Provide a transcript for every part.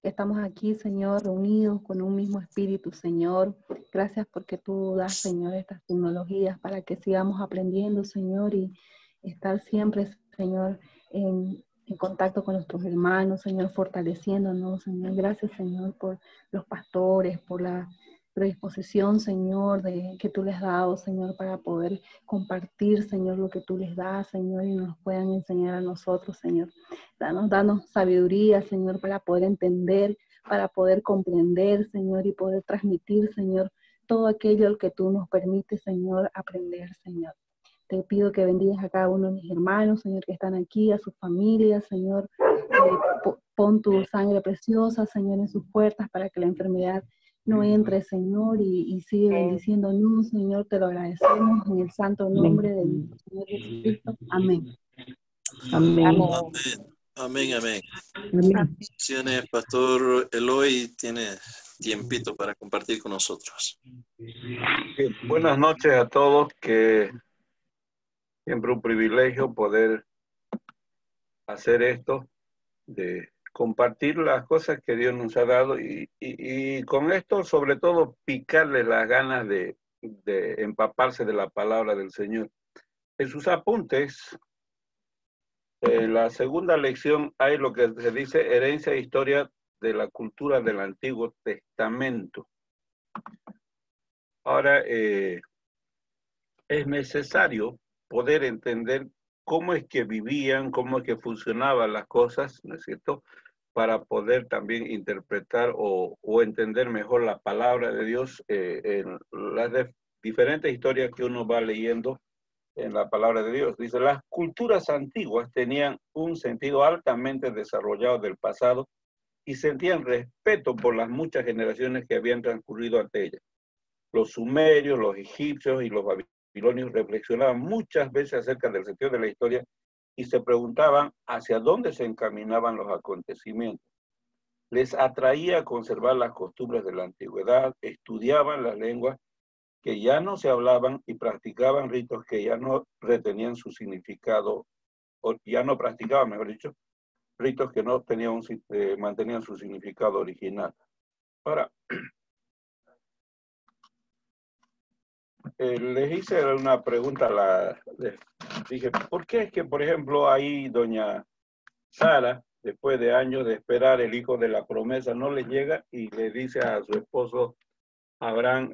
Estamos aquí, Señor, reunidos con un mismo espíritu, Señor. Gracias porque tú das, Señor, estas tecnologías para que sigamos aprendiendo, Señor, y estar siempre, Señor, en contacto con nuestros hermanos, Señor, fortaleciéndonos, Señor. Gracias, Señor, por los pastores, por la predisposición, Señor, que tú les has dado, Señor, para poder compartir, Señor, lo que tú les das, Señor, y nos puedan enseñar a nosotros, Señor. Danos sabiduría, Señor, para poder entender, para poder comprender, Señor, y poder transmitir, Señor, todo aquello que tú nos permites, Señor, aprender, Señor. Te pido que bendigas a cada uno de mis hermanos, Señor, que están aquí, a sus familias, Señor. Pon tu sangre preciosa, Señor, en sus puertas para que la enfermedad no entre, Señor, y sigue bendiciéndonos, Señor. Te lo agradecemos en el santo nombre de nuestro Señor Jesucristo. Amén. Amén. Amén, amén. Amén. Bendiciones, Pastor Eloy, tiene tiempito para compartir con nosotros. Buenas noches a todos, que siempre un privilegio poder hacer esto, de compartir las cosas que Dios nos ha dado y con esto sobre todo picarle las ganas de empaparse de la palabra del Señor. En sus apuntes, en la segunda lección hay lo que se dice herencia e historia de la cultura del Antiguo Testamento. Ahora, es necesario poder entender cómo es que vivían, cómo es que funcionaban las cosas, ¿no es cierto?, para poder también interpretar o entender mejor la palabra de Dios en las diferentes historias que uno va leyendo en la palabra de Dios. Dice, las culturas antiguas tenían un sentido altamente desarrollado del pasado y sentían respeto por las muchas generaciones que habían transcurrido ante ellas. Los sumerios, los egipcios y los babilonios reflexionaban muchas veces acerca del sentido de la historia y se preguntaban hacia dónde se encaminaban los acontecimientos. Les atraía conservar las costumbres de la antigüedad, estudiaban las lenguas que ya no se hablaban y practicaban ritos que ya no retenían su significado, o ya no practicaban, mejor dicho, ritos que no tenían mantenían su significado original. Ahora, les hice una pregunta, les dije, ¿por qué es que, por ejemplo, ahí doña Sara, después de años de esperar el hijo de la promesa, no le llega y le dice a su esposo Abraham,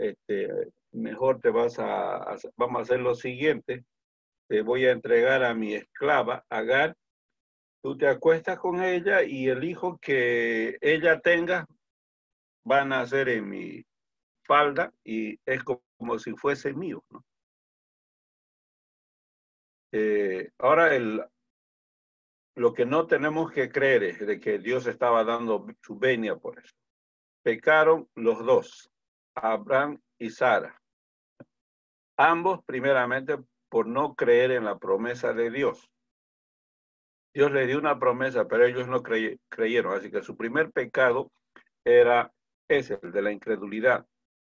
mejor vamos a hacer lo siguiente, te voy a entregar a mi esclava, Agar, tú te acuestas con ella y el hijo que ella tenga va a nacer en mi falda y es como si fuese mío, ¿no? Ahora, lo que no tenemos que creer es de que Dios estaba dando su venia por eso. Pecaron los dos, Abraham y Sara. Ambos, primeramente, por no creer en la promesa de Dios. Dios le dio una promesa, pero ellos no creyeron. Así que su primer pecado era ese, el de la incredulidad.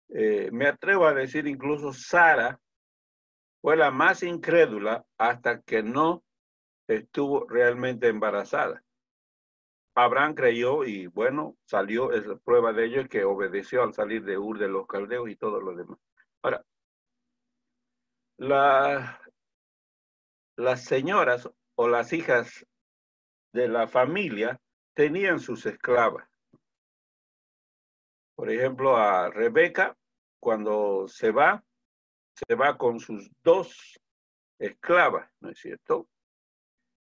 Me atrevo a decir, incluso Sara fue la más incrédula hasta que no estuvo realmente embarazada. Abraham creyó y bueno, salió, es la prueba de ello, que obedeció al salir de Ur de los Caldeos y todo lo demás. Ahora, las señoras o las hijas de la familia tenían sus esclavas. Por ejemplo, a Rebeca, cuando se va con sus dos esclavas, ¿no es cierto?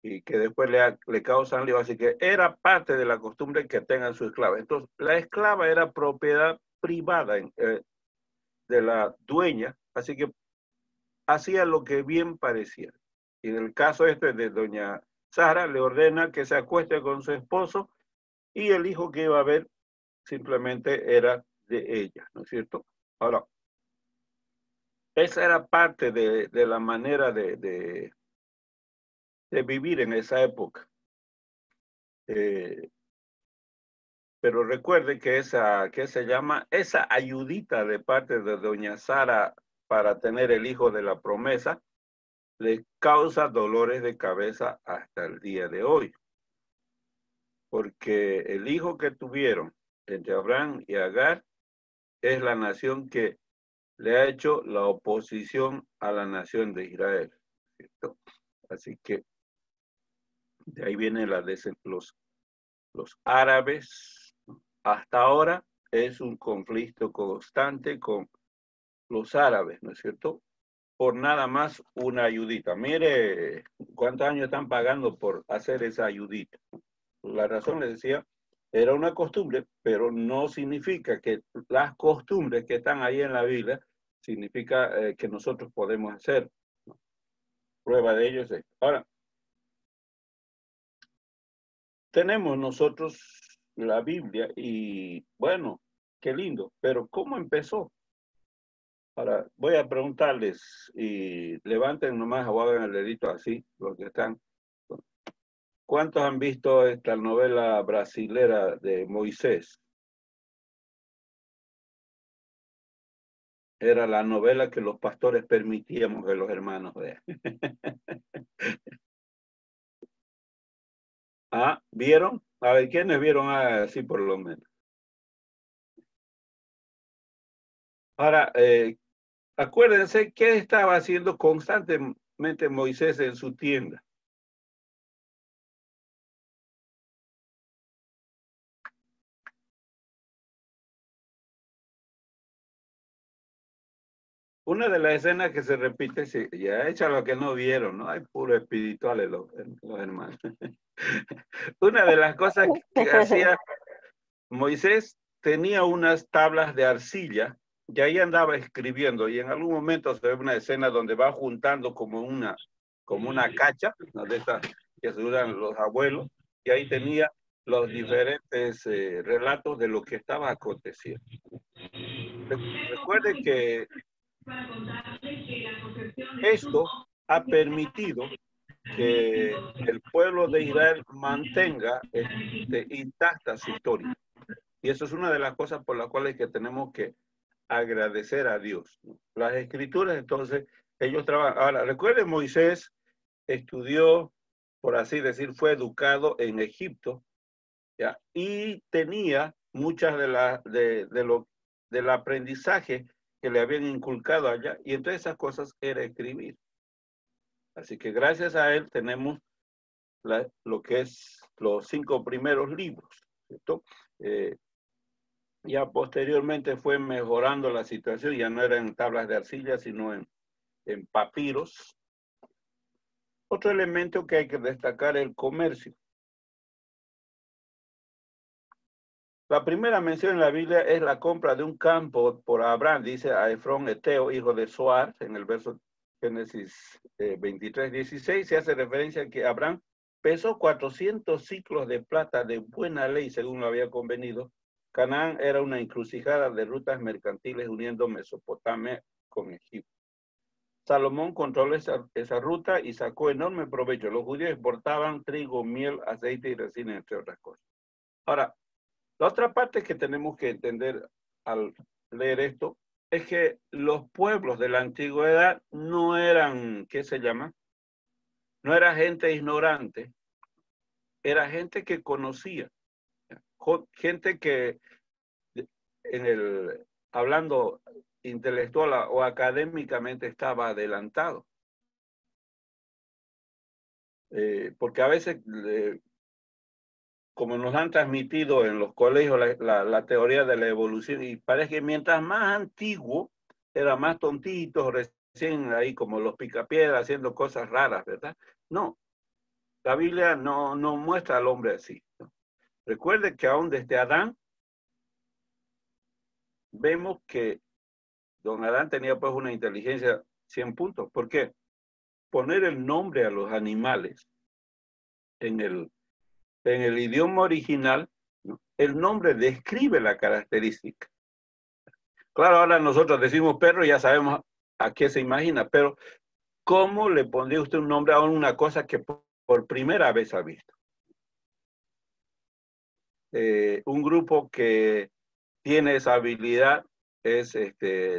Y que después le causan lío. Así que era parte de la costumbre que tengan su esclava. Entonces, la esclava era propiedad privada de la dueña, así que hacía lo que bien parecía. Y en el caso de doña Sara, le ordena que se acueste con su esposo y el hijo que iba a ver simplemente era de ella, ¿no es cierto? Ahora, esa era parte de la manera de vivir en esa época. Pero recuerde que se llama esa ayudita de parte de doña Sara para tener el hijo de la promesa, le causa dolores de cabeza hasta el día de hoy. porque el hijo que tuvieron entre Abraham y Agar es la nación que le ha hecho la oposición a la nación de Israel, ¿cierto? Así que de ahí vienen los árabes. Hasta ahora es un conflicto constante con los árabes, ¿no es cierto? Por nada más una ayudita. Mire cuántos años están pagando por hacer esa ayudita. La razón, les decía, era una costumbre, pero no significa que las costumbres que están ahí en la Biblia significa que nosotros podemos hacer. Prueba de ello es esto. Ahora, tenemos nosotros la Biblia y bueno, qué lindo, pero ¿cómo empezó? Ahora, voy a preguntarles y levanten nomás o hagan el dedito así, los que están. ¿Cuántos han visto esta novela brasilera de Moisés? Era la novela que los pastores permitíamos que los hermanos vean. Ah, ¿vieron? A ver, ¿quiénes vieron así por lo menos? Ahora, acuérdense qué estaba haciendo constantemente Moisés en su tienda. Una de las escenas que se repite, sí, ya hecha lo que no vieron, ¿no? Hay puro espirituales los hermanos. Una de las cosas que hacía Moisés tenía unas tablas de arcilla y ahí andaba escribiendo y en algún momento se ve una escena donde va juntando como una cacha, ¿no? De estas que se usan los abuelos, y ahí tenía los diferentes relatos de lo que estaba aconteciendo. Recuerden que esto ha permitido que el pueblo de Israel mantenga intacta su historia. Y eso es una de las cosas por las cuales que tenemos que agradecer a Dios. Las escrituras, entonces, ellos trabajan. Ahora, recuerden, Moisés estudió, por así decir, fue educado en Egipto, ¿ya? Y tenía muchas del aprendizaje que le habían inculcado allá, y entre esas cosas era escribir. Así que gracias a él tenemos lo que es los 5 primeros libros, ¿cierto? Ya posteriormente fue mejorando la situación, ya no era en tablas de arcilla, sino en papiros. Otro elemento que hay que destacar es el comercio. La primera mención en la Biblia es la compra de un campo por Abraham, dice a Efrón Eteo, hijo de Zoar, en el verso Génesis 23:16, se hace referencia a que Abraham pesó 400 ciclos de plata de buena ley, según lo había convenido. Canaán era una encrucijada de rutas mercantiles uniendo Mesopotamia con Egipto. Salomón controló esa ruta y sacó enorme provecho. Los judíos exportaban trigo, miel, aceite y resina, entre otras cosas. Ahora, la otra parte que tenemos que entender al leer esto es que los pueblos de la antigüedad no eran, ¿qué se llama? No era gente ignorante, era gente que conocía, gente que hablando intelectual o académicamente estaba adelantado. Porque a veces, como nos han transmitido en los colegios la teoría de la evolución, y parece que mientras más antiguo, era más tontito, recién ahí como los picapiedras haciendo cosas raras, ¿verdad? No, la Biblia no muestra al hombre así, ¿no? Recuerde que aún desde Adán, vemos que don Adán tenía pues una inteligencia 100 puntos. ¿Por qué? Poner el nombre a los animales en el idioma original, ¿no? El nombre describe la característica. Claro, ahora nosotros decimos perro y ya sabemos a qué se imagina, pero ¿cómo le pondría usted un nombre a una cosa que por primera vez ha visto? Un grupo que tiene esa habilidad es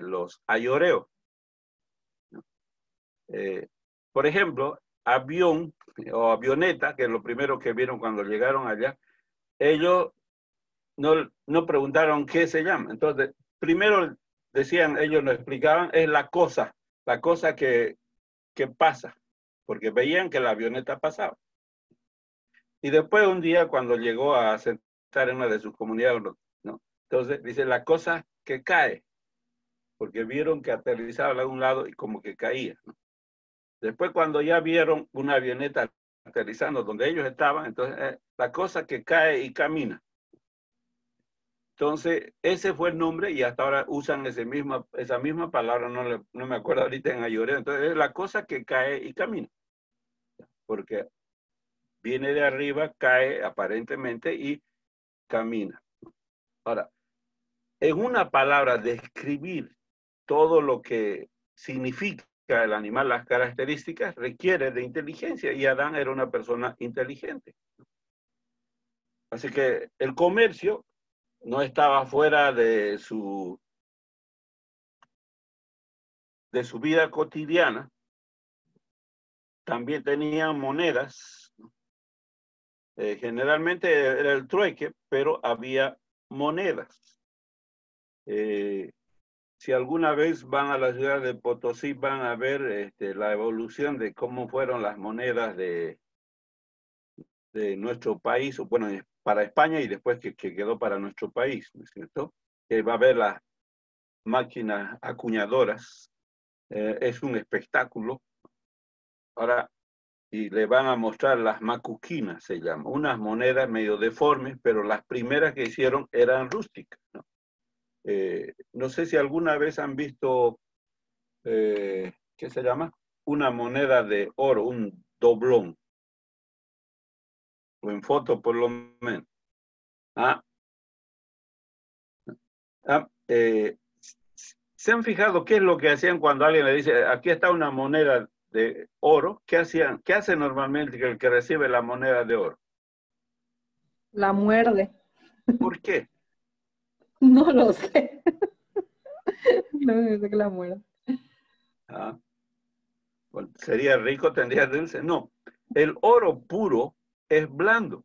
los ayoreos. Por ejemplo, avión o avioneta, que es lo primero que vieron cuando llegaron allá, ellos no preguntaron qué se llama. Entonces, primero decían, ellos nos explicaban, es la cosa que pasa, porque veían que la avioneta pasaba. Y después un día, cuando llegó a sentar en una de sus comunidades, ¿no? Entonces dice, la cosa que cae, porque vieron que aterrizaba a un lado y como que caía, ¿no? Después, cuando ya vieron una avioneta aterrizando donde ellos estaban, entonces la cosa que cae y camina. Entonces, ese fue el nombre y hasta ahora usan esa misma palabra, no me acuerdo ahorita en Ayoreo. Entonces, es la cosa que cae y camina. Porque viene de arriba, cae aparentemente y camina. Ahora, en una palabra, describir todo lo que significa el animal, las características, requiere de inteligencia y Adán era una persona inteligente. Así que el comercio no estaba fuera de su vida cotidiana. También tenían monedas. Generalmente era el trueque, pero había monedas. Si alguna vez van a la ciudad de Potosí, van a ver la evolución de cómo fueron las monedas de nuestro país, o bueno, para España y después que quedó para nuestro país, ¿no es cierto? Va a haber las máquinas acuñadoras, es un espectáculo. Ahora, y le van a mostrar las macuquinas, se llama, unas monedas medio deformes, pero las primeras que hicieron eran rústicas, ¿no? No sé si alguna vez han visto, ¿qué se llama? Una moneda de oro, un doblón, o en foto por lo menos. ¿Se han fijado qué es lo que hacían cuando alguien le dice, aquí está una moneda de oro? ¿Qué hacían? ¿Qué hace normalmente el que recibe la moneda de oro? La muerde. ¿Por qué? No lo sé. No sé que la muerde. Bueno, ¿sería rico? ¿Tendría dulce? No. El oro puro es blando.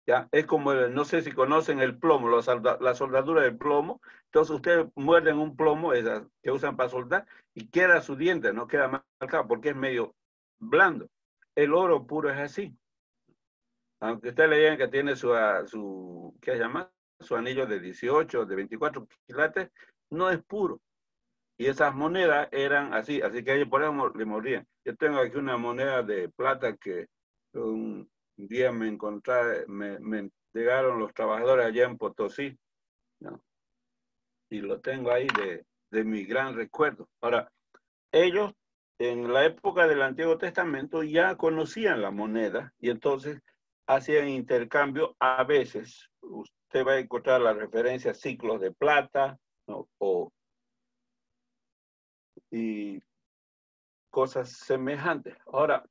¿Ya? Es como, no sé si conocen el plomo, la soldadura del plomo. Entonces ustedes muerden un plomo, esas que usan para soldar, y queda su diente, no queda marcado porque es medio blando. El oro puro es así. Aunque ustedes le digan que tiene ¿qué se llama? Su anillo de 18, de 24 quilates, no es puro. Y esas monedas eran así que ellos por eso le morían. Yo tengo aquí una moneda de plata que un día me llegaron los trabajadores allá en Potosí, ¿no? Y lo tengo ahí de mi gran recuerdo. Ahora, ellos en la época del Antiguo Testamento ya conocían la moneda y entonces hacían intercambio. A veces usted va a encontrar la referencia a ciclos de plata, ¿no? Y cosas semejantes. Ahora,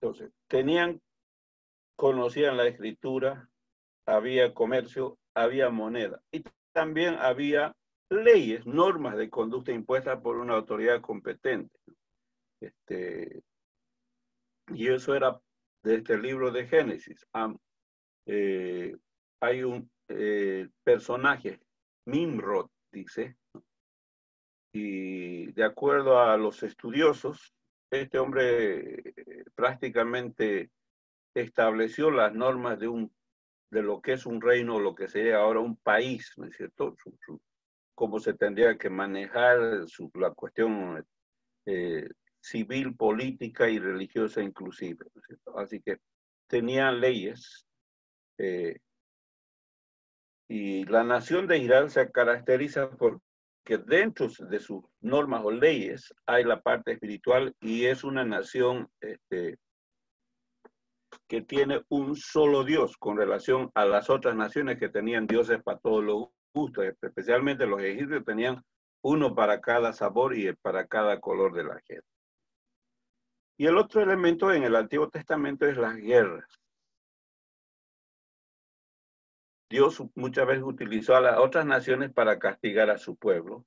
entonces, conocían la escritura, había comercio, había moneda y también había leyes, normas de conducta impuestas por una autoridad competente. Y eso era de este libro de Génesis. Hay un personaje, Nimrod, dice, y de acuerdo a los estudiosos, este hombre prácticamente estableció las normas de lo que es un reino, lo que sería ahora un país, ¿no es cierto? Cómo se tendría que manejar la cuestión civil, política y religiosa inclusive, ¿no es cierto? Así que tenían leyes y la nación de Israel se caracteriza porque dentro de sus normas o leyes hay la parte espiritual y es una nación que tiene un solo Dios con relación a las otras naciones que tenían dioses para todos los gustos, especialmente los egipcios tenían uno para cada sabor y para cada color de la gente. Y el otro elemento en el Antiguo Testamento es las guerras. Dios muchas veces utilizó a las otras naciones para castigar a su pueblo.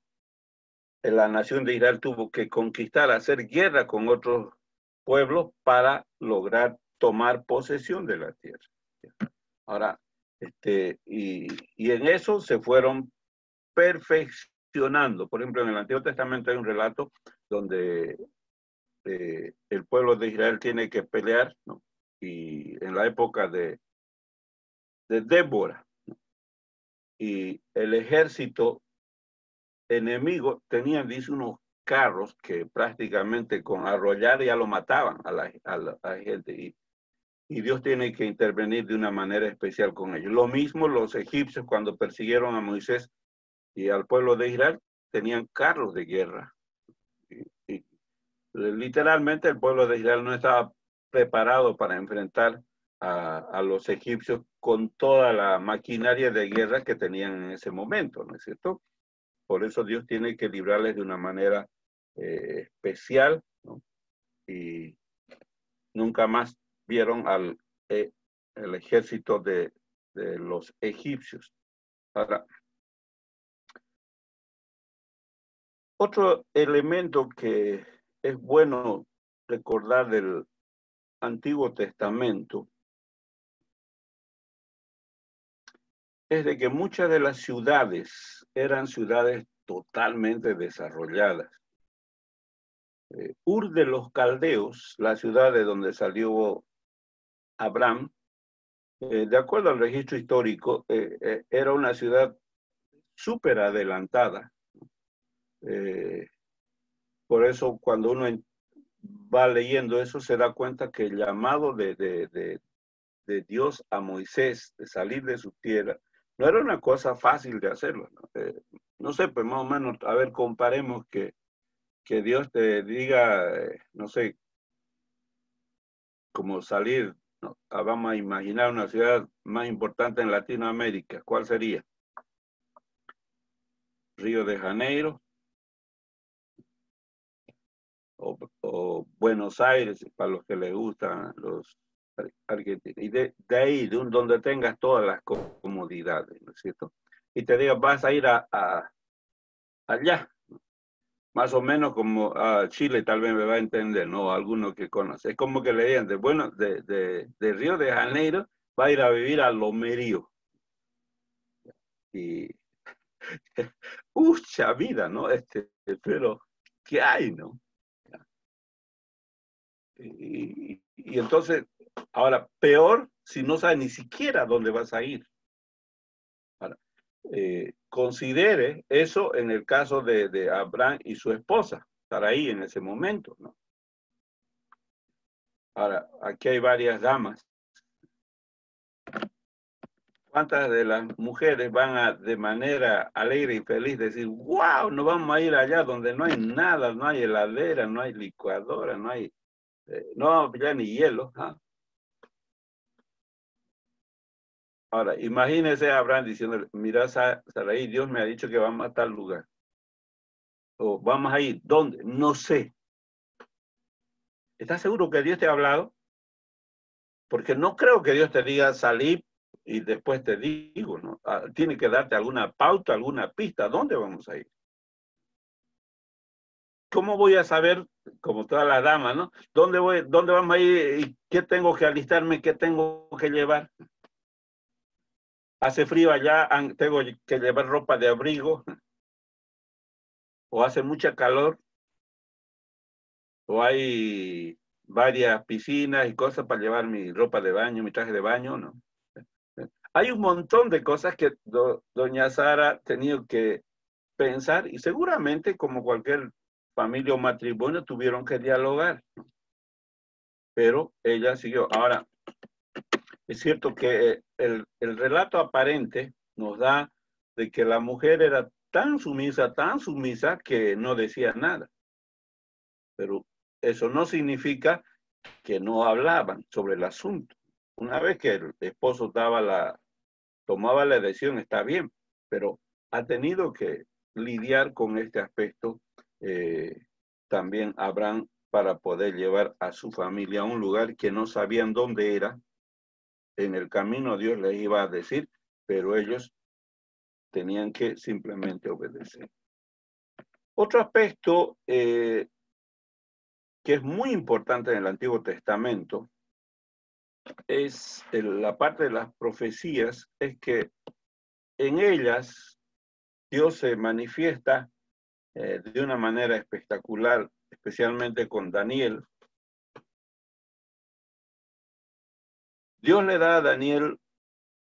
La nación de Israel tuvo que conquistar, hacer guerra con otros pueblos para lograr tomar posesión de la tierra. Ahora, y en eso se fueron perfeccionando. Por ejemplo, en el Antiguo Testamento hay un relato donde el pueblo de Israel tiene que pelear, ¿no? Y en la época de Débora, ¿no? Y el ejército enemigo tenían, dice, unos carros que prácticamente con arrollar ya lo mataban a la gente. Y Dios tiene que intervenir de una manera especial con ellos. Lo mismo los egipcios cuando persiguieron a Moisés y al pueblo de Israel, tenían carros de guerra. Y literalmente el pueblo de Israel no estaba preparado para enfrentar a los egipcios con toda la maquinaria de guerra que tenían en ese momento, ¿no es cierto? Por eso Dios tiene que librarles de una manera especial, ¿no? Y nunca más vieron el ejército de los egipcios. Ahora, otro elemento que es bueno recordar del Antiguo Testamento es de que muchas de las ciudades eran ciudades totalmente desarrolladas. Ur de los Caldeos, la ciudad de donde salió Abraham, de acuerdo al registro histórico, era una ciudad súper adelantada. Por eso cuando uno va leyendo eso se da cuenta que el llamado de Dios a Moisés de salir de su tierra no era una cosa fácil de hacerlo, ¿no? No sé, pues más o menos, a ver, comparemos que Dios te diga, no sé, como salir, ¿no? Vamos a imaginar una ciudad más importante en Latinoamérica. ¿Cuál sería? Río de Janeiro o Buenos Aires, para los que les gustan los argentinos. Y de ahí, donde tengas todas las comodidades, ¿no es cierto? Y te diga, vas a ir allá, más o menos como a Chile, tal vez me va a entender, ¿no? Alguno que conoce. Es como que le digan, bueno, de Río de Janeiro va a ir a vivir a Lomerío. Y, ¡ucha vida!, ¿no? Pero, ¿qué hay, no? Y entonces, ahora, peor si no sabes ni siquiera dónde vas a ir. Ahora, considere eso en el caso de Abraham y su esposa, estar ahí en ese momento, ¿no? Ahora, aquí hay varias damas. ¿Cuántas de las mujeres van a, de manera alegre y feliz, decir, wow, nos vamos a ir allá donde no hay nada, no hay heladera, no hay licuadora, no hay, no, ya ni hielo? ¿Ah? Ahora, imagínese a Abraham diciendo, mira, Sarai, Dios me ha dicho que vamos a tal lugar. O vamos a ir, ¿dónde? No sé. ¿Estás seguro que Dios te ha hablado? Porque no creo que Dios te diga salir y después te digo, ¿no? Tiene que darte alguna pauta, alguna pista. ¿Dónde vamos a ir? ¿Cómo voy a saber, como todas las damas, ¿no? ¿Dónde vamos a ir y qué tengo que alistarme, qué tengo que llevar? Hace frío allá, tengo que llevar ropa de abrigo, o hace mucha calor, o hay varias piscinas y cosas para llevar mi ropa de baño, mi traje de baño, ¿no? Hay un montón de cosas que doña Sara ha tenido que pensar y seguramente como cualquier familia o matrimonio tuvieron que dialogar, ¿no? Pero ella siguió. Ahora, es cierto que el relato aparente nos da de que la mujer era tan sumisa que no decía nada. Pero eso no significa que no hablaban sobre el asunto. Una vez que el esposo tomaba la decisión, está bien, pero ha tenido que lidiar con este aspecto también Abraham para poder llevar a su familia a un lugar que no sabían dónde era. En el camino Dios les iba a decir, pero ellos tenían que simplemente obedecer. Otro aspecto que es muy importante en el Antiguo Testamento es la parte de las profecías, es que en ellas Dios se manifiesta de una manera espectacular, especialmente con Daniel. Dios le da a Daniel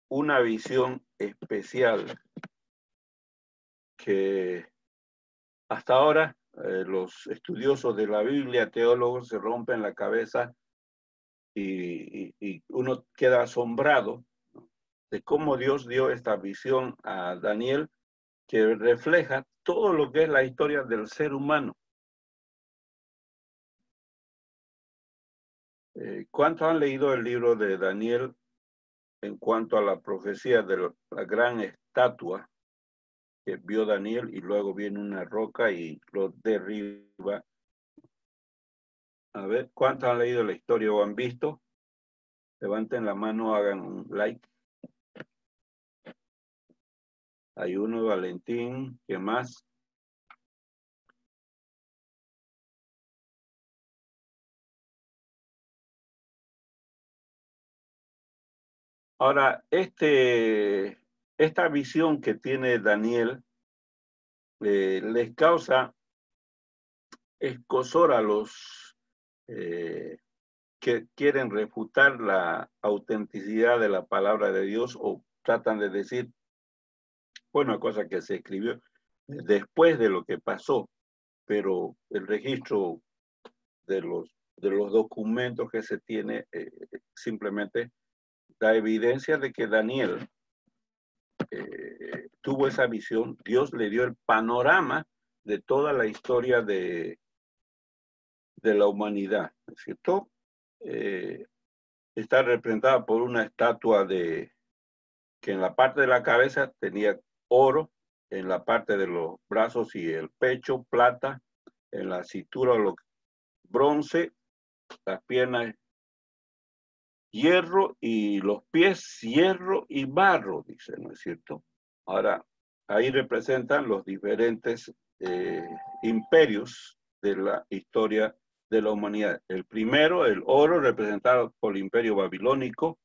una visión especial que hasta ahora los estudiosos de la Biblia, teólogos, se rompen la cabeza y uno queda asombrado, ¿no?, de cómo Dios dio esta visión a Daniel, que refleja todo lo que es la historia del ser humano. ¿Cuántos han leído el libro de Daniel en cuanto a la profecía de la gran estatua que vio Daniel y luego viene una roca y lo derriba? A ver, ¿cuántos han leído la historia o han visto? Levanten la mano, hagan un like. Hay uno, Valentín, ¿qué más? Ahora, esta visión que tiene Daniel les causa escozor a los que quieren refutar la autenticidad de la palabra de Dios o tratan de decir, fue una cosa que se escribió después de lo que pasó, pero el registro de los documentos que se tiene simplemente da evidencia de que Daniel tuvo esa visión. Dios le dio el panorama de toda la historia de la humanidad, ¿no es cierto? Está representada por una estatua que en la parte de la cabeza tenía oro, en la parte de los brazos y el pecho plata, en la cintura bronce, las piernas hierro y los pies hierro y barro, dice, ¿no es cierto? Ahora, ahí representan los diferentes imperios de la historia de la humanidad. El primero, el oro, representado por el imperio babilónico,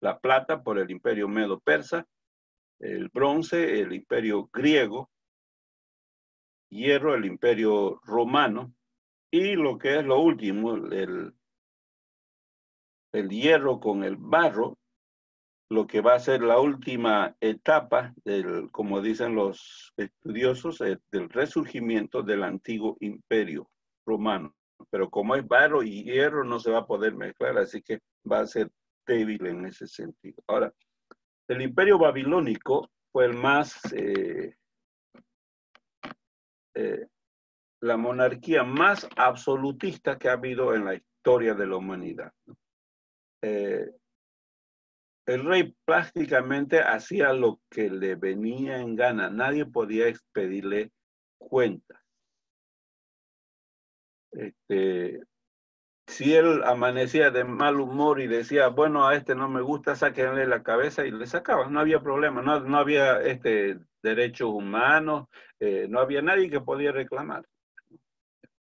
la plata por el imperio medo-persa, el bronce, el imperio griego, hierro, el imperio romano, y lo que es lo último, el hierro con el barro, lo que va a ser la última etapa como dicen los estudiosos, del resurgimiento del antiguo imperio romano. Pero como es barro y hierro, no se va a poder mezclar, así que va a ser débil en ese sentido. Ahora, el imperio babilónico fue el más, la monarquía más absolutista que ha habido en la historia de la humanidad, ¿no? El rey prácticamente hacía lo que le venía en gana. Nadie podía expedirle cuentas. Si él amanecía de mal humor y decía, bueno, a este no me gusta, sáquenle la cabeza, y le sacaban. No había problema, no había derechos humanos, no había nadie que podía reclamar.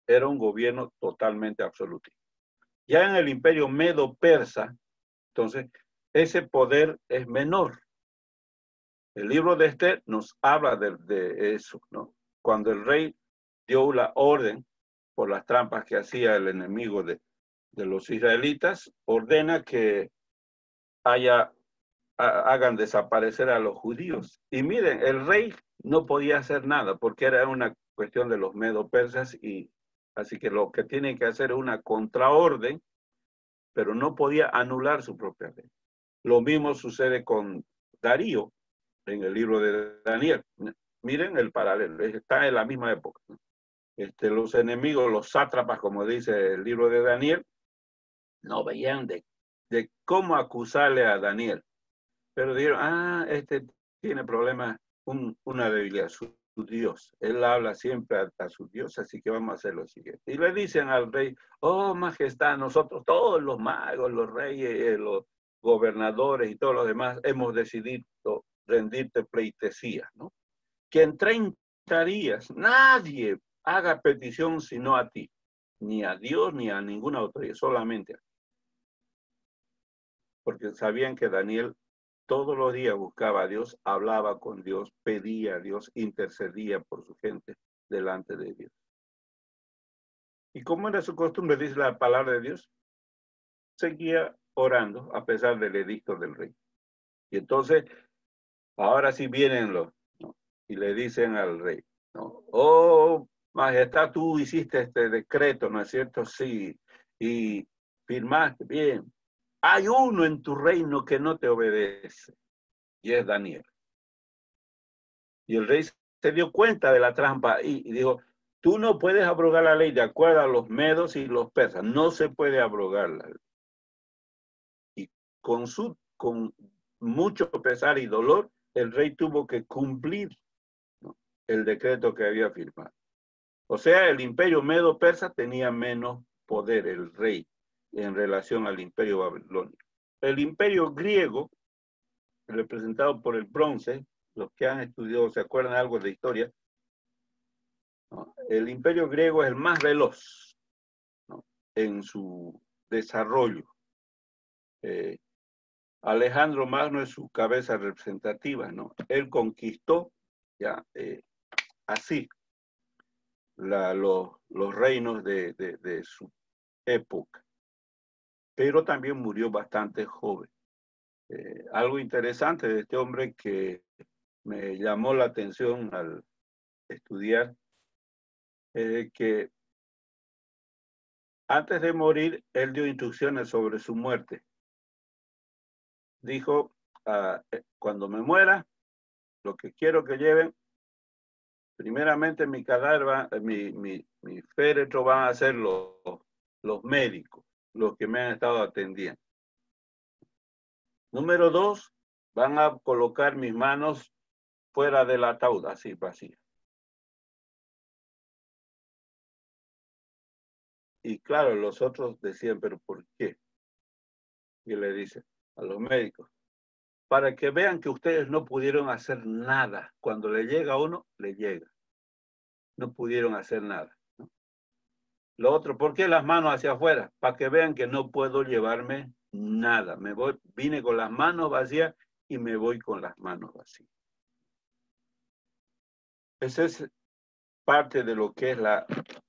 Era un gobierno totalmente absolutista. Ya en el imperio medo-persa, entonces, ese poder es menor. El libro de Esther nos habla de eso, ¿no? Cuando el rey dio la orden por las trampas que hacía el enemigo de los israelitas, ordena que hagan desaparecer a los judíos. Y miren, el rey no podía hacer nada porque era una cuestión de los medo-persas, y así que lo que tiene que hacer es una contraorden, pero no podía anular su propia ley. Lo mismo sucede con Darío en el libro de Daniel. Miren el paralelo, está en la misma época. Los enemigos, los sátrapas, como dice el libro de Daniel, no veían de cómo acusarle a Daniel. Pero dijeron, tiene problemas, una debilidad, su Dios. Él habla siempre a su Dios, así que vamos a hacer lo siguiente. Y le dicen al rey, oh majestad, nosotros todos los magos, los reyes, los gobernadores y todos los demás hemos decidido rendirte pleitesía, ¿no? Que en 30 días nadie haga petición sino a ti, ni a Dios ni a ninguna autoridad, solamente a ti. porque sabían que Daniel todos los días buscaba a Dios, hablaba con Dios, pedía a Dios, intercedía por su gente delante de Dios. Y como era su costumbre, dice la palabra de Dios, seguía orando a pesar del edicto del rey. Y entonces, ahora sí vienen los, ¿no? Y le dicen al rey, ¿no? Oh, majestad, tú hiciste este decreto, ¿no es cierto? Sí, y firmaste, bien. Hay uno en tu reino que no te obedece, y es Daniel. Y el rey se dio cuenta de la trampa y dijo, tú no puedes abrogar la ley de acuerdo a los medos y los persas, no se puede abrogar la ley. Y con mucho pesar y dolor, el rey tuvo que cumplir, ¿no?, el decreto que había firmado. O sea, el imperio medo-persa tenía menos poder, el rey, en relación al imperio babilónico. El imperio griego, representado por el bronce, los que han estudiado, ¿se acuerdan algo de historia? ¿No? El imperio griego es el más veloz, ¿no?, en su desarrollo. Alejandro Magno es su cabeza representativa, ¿no? Él conquistó ya así los reinos de su época, pero también murió bastante joven. Algo interesante de este hombre que me llamó la atención al estudiar es que antes de morir, él dio instrucciones sobre su muerte. Dijo, cuando me muera, lo que quiero que lleven, primeramente mi cadáver, mi féretro van a ser los médicos, los que me han estado atendiendo. Número 2, van a colocar mis manos fuera del ataúd, así vacía. Y claro, los otros decían, pero ¿por qué? Y le dice a los médicos, para que vean que ustedes no pudieron hacer nada. Cuando le llega a uno, le llega. No pudieron hacer nada, ¿no? Lo otro, ¿por qué las manos hacia afuera? Para que vean que no puedo llevarme nada. Vine con las manos vacías y me voy con las manos vacías. Esa es parte de lo que es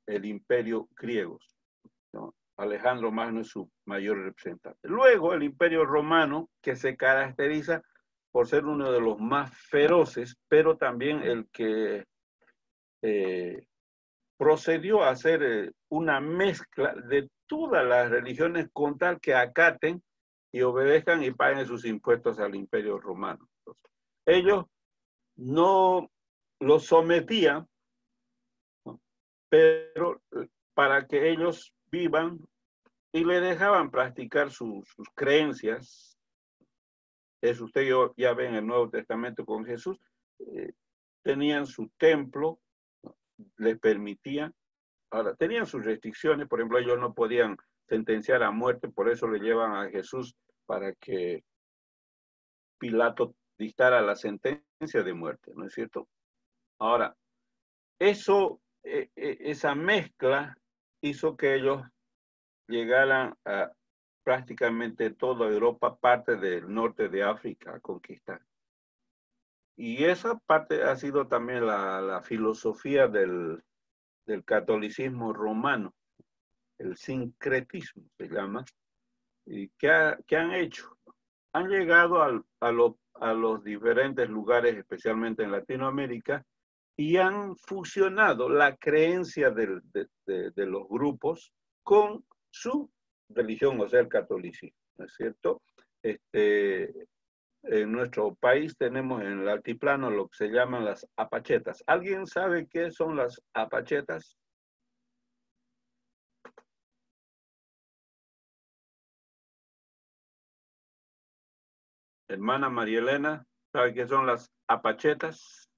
el imperio griego, ¿no? Alejandro Magno es su mayor representante. Luego el imperio romano, que se caracteriza por ser uno de los más feroces, pero también el que procedió a hacer una mezcla de todas las religiones con tal que acaten y obedezcan y paguen sus impuestos al imperio romano. Entonces, ellos no los sometían, ¿no?, pero para que ellos vivan y le dejaban practicar sus creencias. Eso usted ya ve en el Nuevo Testamento con Jesús. Tenían su templo, ¿no?, les permitían. Ahora, tenían sus restricciones. Por ejemplo, ellos no podían sentenciar a muerte, por eso le llevan a Jesús para que Pilato dictara la sentencia de muerte, ¿no es cierto? Ahora, esa mezcla hizo que ellos llegaran a prácticamente toda Europa, parte del norte de África, a conquistar. Y esa parte ha sido también la filosofía del catolicismo romano, el sincretismo se llama. ¿Y qué han hecho? Han llegado a los diferentes lugares, especialmente en Latinoamérica, y han fusionado la creencia de los grupos con su religión, o sea, el catolicismo, ¿no es cierto? En nuestro país tenemos en el altiplano lo que se llaman las apachetas. ¿Alguien sabe qué son las apachetas? Hermana María Elena, ¿sabe qué son las apachetas?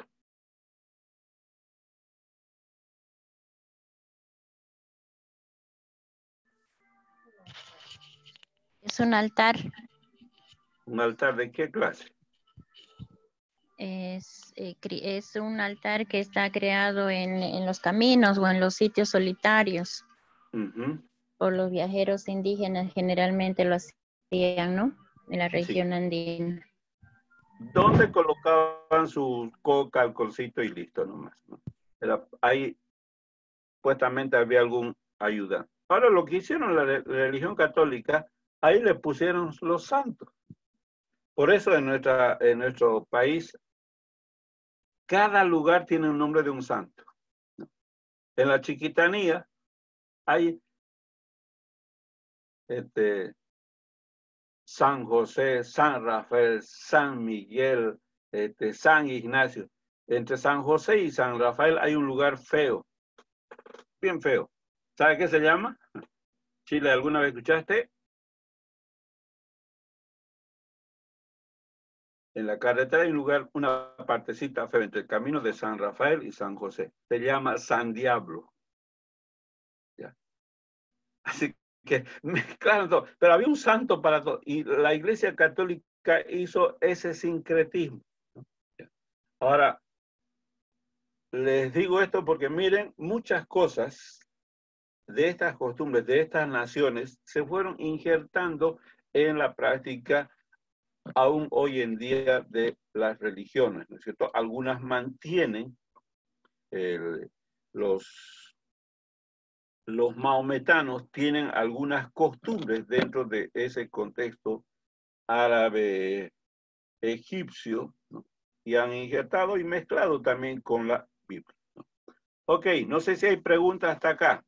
Es un altar. ¿Un altar de qué clase? Es un altar que está creado en los caminos o en los sitios solitarios. Uh-huh. Por los viajeros indígenas generalmente lo hacían, ¿no? la región andina. ¿Dónde colocaban su coca, alcoholcito y listo nomás? ¿No? Ahí supuestamente había algún ayuda. Ahora lo que hicieron la religión católica, ahí le pusieron los santos. Por eso en nuestro país, cada lugar tiene un nombre de un santo. En la Chiquitanía hay San José, San Rafael, San Miguel, San Ignacio. Entre San José y San Rafael hay un lugar feo, bien feo. ¿Sabe qué se llama? Chile, ¿alguna vez escuchaste? En la carretera hay un lugar, una partecita fea entre el camino de San Rafael y San José. Se llama San Diablo. ¿Ya? Así que mezclaron todo. Pero había un santo para todo. Y la Iglesia Católica hizo ese sincretismo. ¿Ya? Ahora, les digo esto porque miren, muchas cosas de estas costumbres, de estas naciones, se fueron injertando en la práctica aún hoy en día de las religiones, ¿no es cierto? Algunas mantienen los maometanos tienen algunas costumbres dentro de ese contexto árabe egipcio, ¿no? Y han injertado y mezclado también con la Biblia, ¿no? Ok, no sé si hay preguntas hasta acá.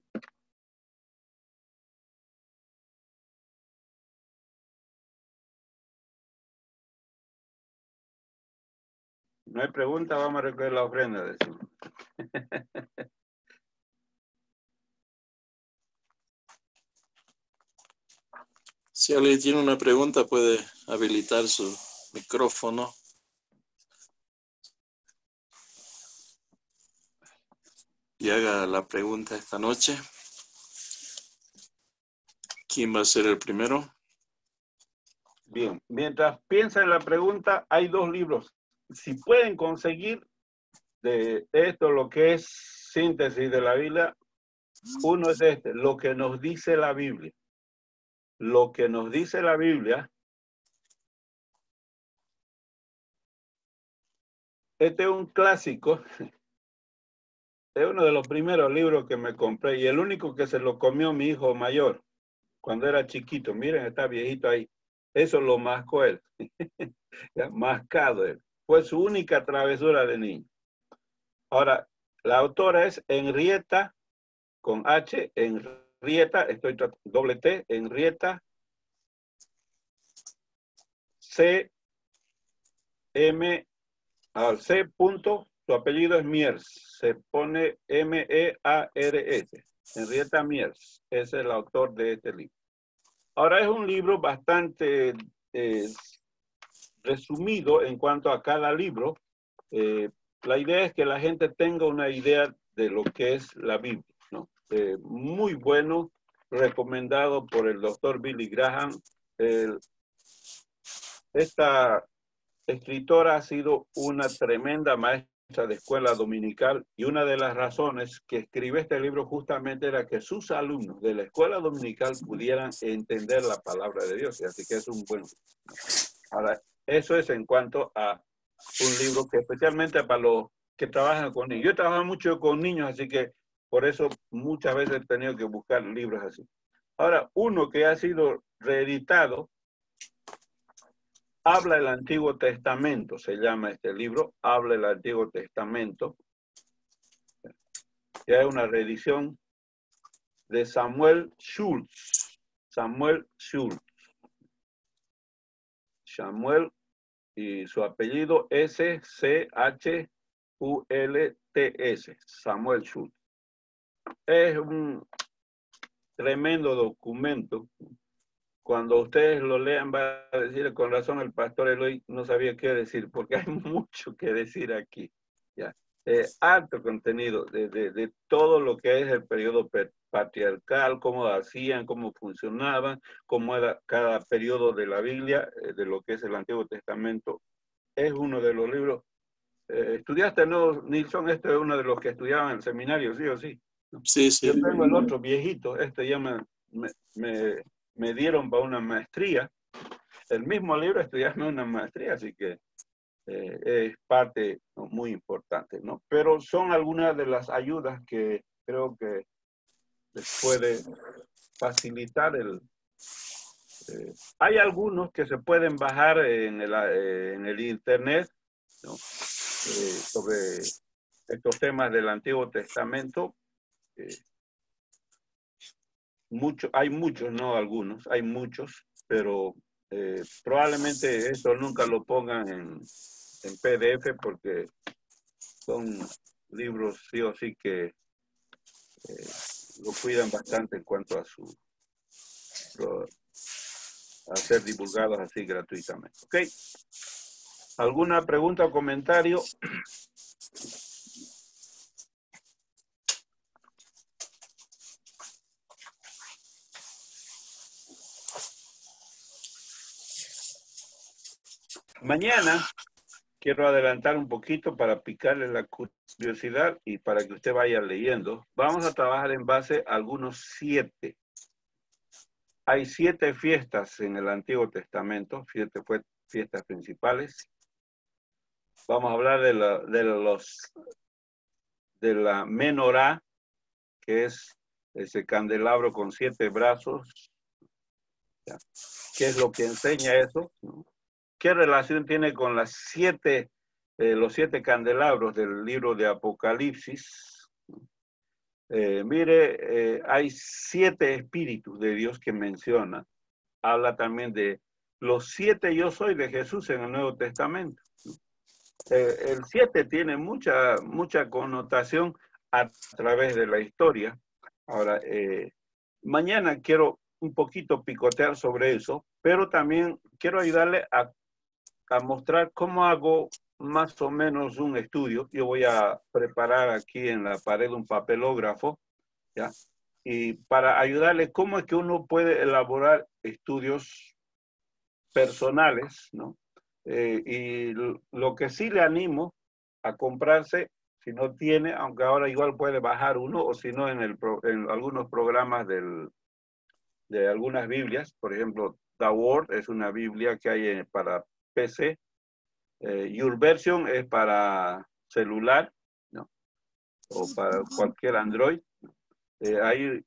No hay pregunta, vamos a recoger la ofrenda, decimos. Si alguien tiene una pregunta, puede habilitar su micrófono. Y haga la pregunta esta noche. ¿Quién va a ser el primero? Bien, mientras piensa en la pregunta, hay dos libros. Si pueden conseguir de esto lo que es síntesis de la Biblia, uno es este, lo que nos dice la Biblia. Lo que nos dice la Biblia. Este es un clásico. Es uno de los primeros libros que me compré y el único que se lo comió mi hijo mayor cuando era chiquito. Miren, está viejito ahí. Eso lo mascó él. Mascado él. Fue su única travesura de niño. Ahora, la autora es Henrietta, con H, Henrietta, doble T, Henrietta, C, punto, su apellido es Miers, se pone M-E-A-R-S, Henrietta Miers, ese es el autor de este libro. Ahora es un libro bastante resumido en cuanto a cada libro. La idea es que la gente tenga una idea de lo que es la Biblia, ¿no? Muy bueno, recomendado por el doctor Billy Graham. Esta escritora ha sido una tremenda maestra de escuela dominical y una de las razones que escribe este libro justamente era que sus alumnos de la escuela dominical pudieran entender la palabra de Dios. Así que es un buen... Ahora, eso es en cuanto a un libro que especialmente para los que trabajan con niños. Yo trabajo mucho con niños, así que por eso muchas veces he tenido que buscar libros así. Ahora, uno que ha sido reeditado, Habla el Antiguo Testamento, se llama este libro, Habla el Antiguo Testamento. Ya es una reedición de Samuel Schultz. Samuel Schultz. Samuel y su apellido S-C-H-U-L-T-S. Samuel Schultz. Es un tremendo documento. Cuando ustedes lo lean, va a decir, con razón el pastor Eloy no sabía qué decir, porque hay mucho que decir aquí. ¿Ya? Alto contenido de todo lo que es el periodo patriarcal, cómo hacían, cómo funcionaban, cómo era cada periodo de la Biblia, de lo que es el Antiguo Testamento. Es uno de los libros. ¿Estudiaste, no, Nilsson? Este es uno de los que estudiaban en el seminario, sí o sí. Sí, sí. Yo tengo el otro viejito, este ya me dieron para una maestría. el mismo libro estudiarme una maestría, así que es parte muy importante, ¿no? Pero son algunas de las ayudas que creo que les puede facilitar hay algunos que se pueden bajar en el internet, ¿no? Sobre estos temas del Antiguo Testamento. Hay muchos, no algunos, hay muchos, pero probablemente esto nunca lo pongan en PDF porque son libros sí o sí que lo cuidan bastante en cuanto a a ser divulgados así gratuitamente. ¿Ok? ¿Alguna pregunta o comentario? Mañana quiero adelantar un poquito para picarle la curiosidad y para que usted vaya leyendo. Vamos a trabajar en base a algunos 7. Hay 7 fiestas en el Antiguo Testamento, 7 fiestas principales. Vamos a hablar de la menorá, que es ese candelabro con 7 brazos. ¿Ya? ¿Qué es lo que enseña eso? ¿Qué relación tiene con los 7 candelabros del libro de Apocalipsis? Mire, hay 7 espíritus de Dios que menciona. Habla también de los 7 yo soy de Jesús en el Nuevo Testamento. El 7 tiene mucha connotación a través de la historia. Ahora, mañana quiero un poquito picotear sobre eso, pero también quiero ayudarle a mostrar cómo hago más o menos un estudio. Yo voy a preparar aquí en la pared un papelógrafo, ¿ya? Y para ayudarle cómo es que uno puede elaborar estudios personales, ¿no? Y lo que sí le animo a comprarse, si no tiene, aunque ahora igual puede bajar uno, o si no en algunos programas de algunas Biblias, por ejemplo, The Word es una Biblia que hay para PC, YourVersion es para celular, ¿no? O para cualquier Android. Ahí